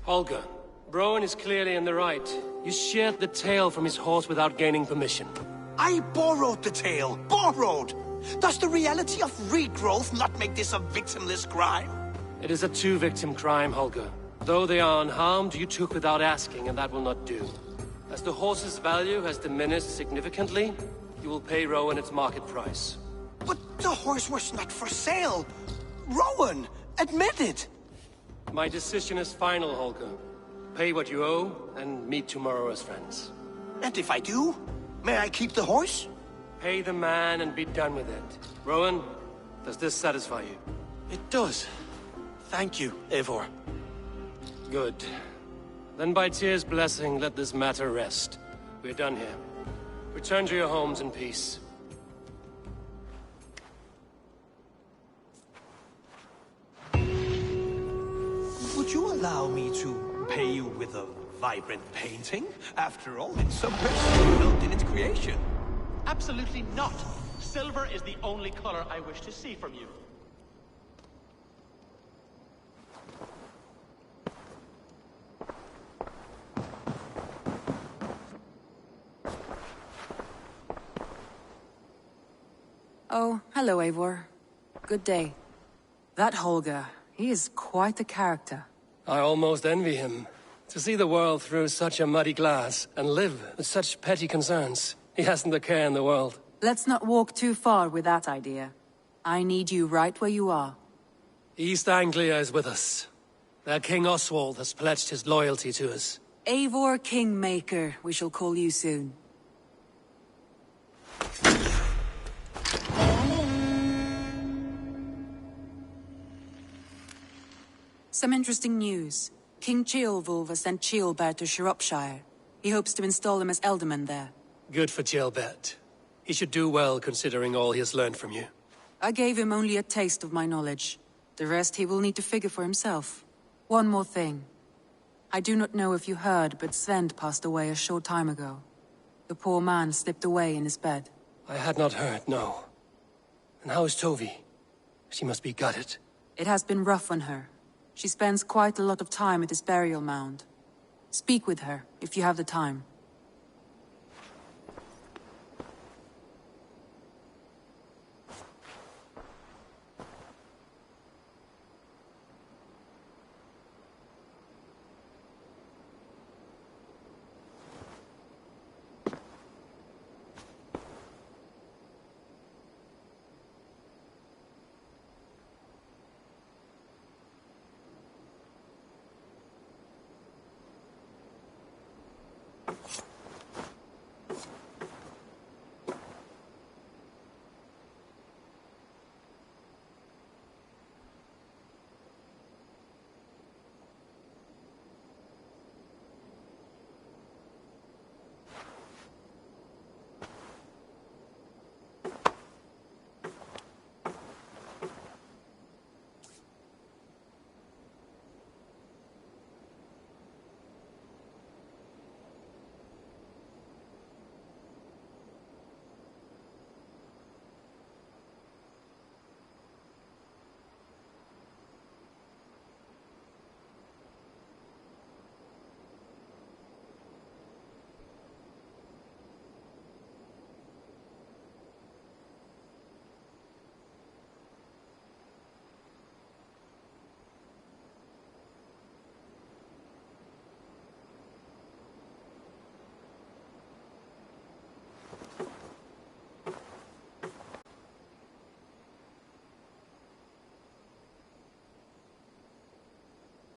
Holger, Rowan is clearly in the right. You sheared the tail from his horse without gaining permission. I borrowed the tail. Borrowed! Does the reality of regrowth not make this a victimless crime? It is a two-victim crime, Holger. Though they are unharmed, you took without asking, and that will not do. As the horse's value has diminished significantly, you will pay Rowan its market price. But the horse was not for sale. Rowan, admit it. My decision is final, Holger. Pay what you owe, and meet tomorrow as friends. And if I do, may I keep the horse? Pay the man and be done with it. Rowan, does this satisfy you? It does. Thank you, Eivor. Good. Then by Tyr's blessing, let this matter rest. We're done here. Return to your homes in peace. Would you allow me to pay you with a vibrant painting? After all, it's so precious built in its creation. Absolutely not. Silver is the only color I wish to see from you. Oh, hello, Eivor. Good day. That Holger, he is quite a character. I almost envy him. To see the world through such a muddy glass, and live with such petty concerns. He hasn't a care in the world. Let's not walk too far with that idea. I need you right where you are. East Anglia is with us. Their King Oswald has pledged his loyalty to us. Eivor Kingmaker, we shall call you soon. Some interesting news. King Ceolwulf has sent Ceolbert to Shropshire. He hopes to install him as Elderman there. Good for Ceolbert. He should do well considering all he has learned from you. I gave him only a taste of my knowledge. The rest he will need to figure for himself. One more thing. I do not know if you heard, but Svend passed away a short time ago. The poor man slipped away in his bed. I had not heard, no. And how is Tovi? She must be gutted. It has been rough on her. She spends quite a lot of time at his burial mound. Speak with her, if you have the time.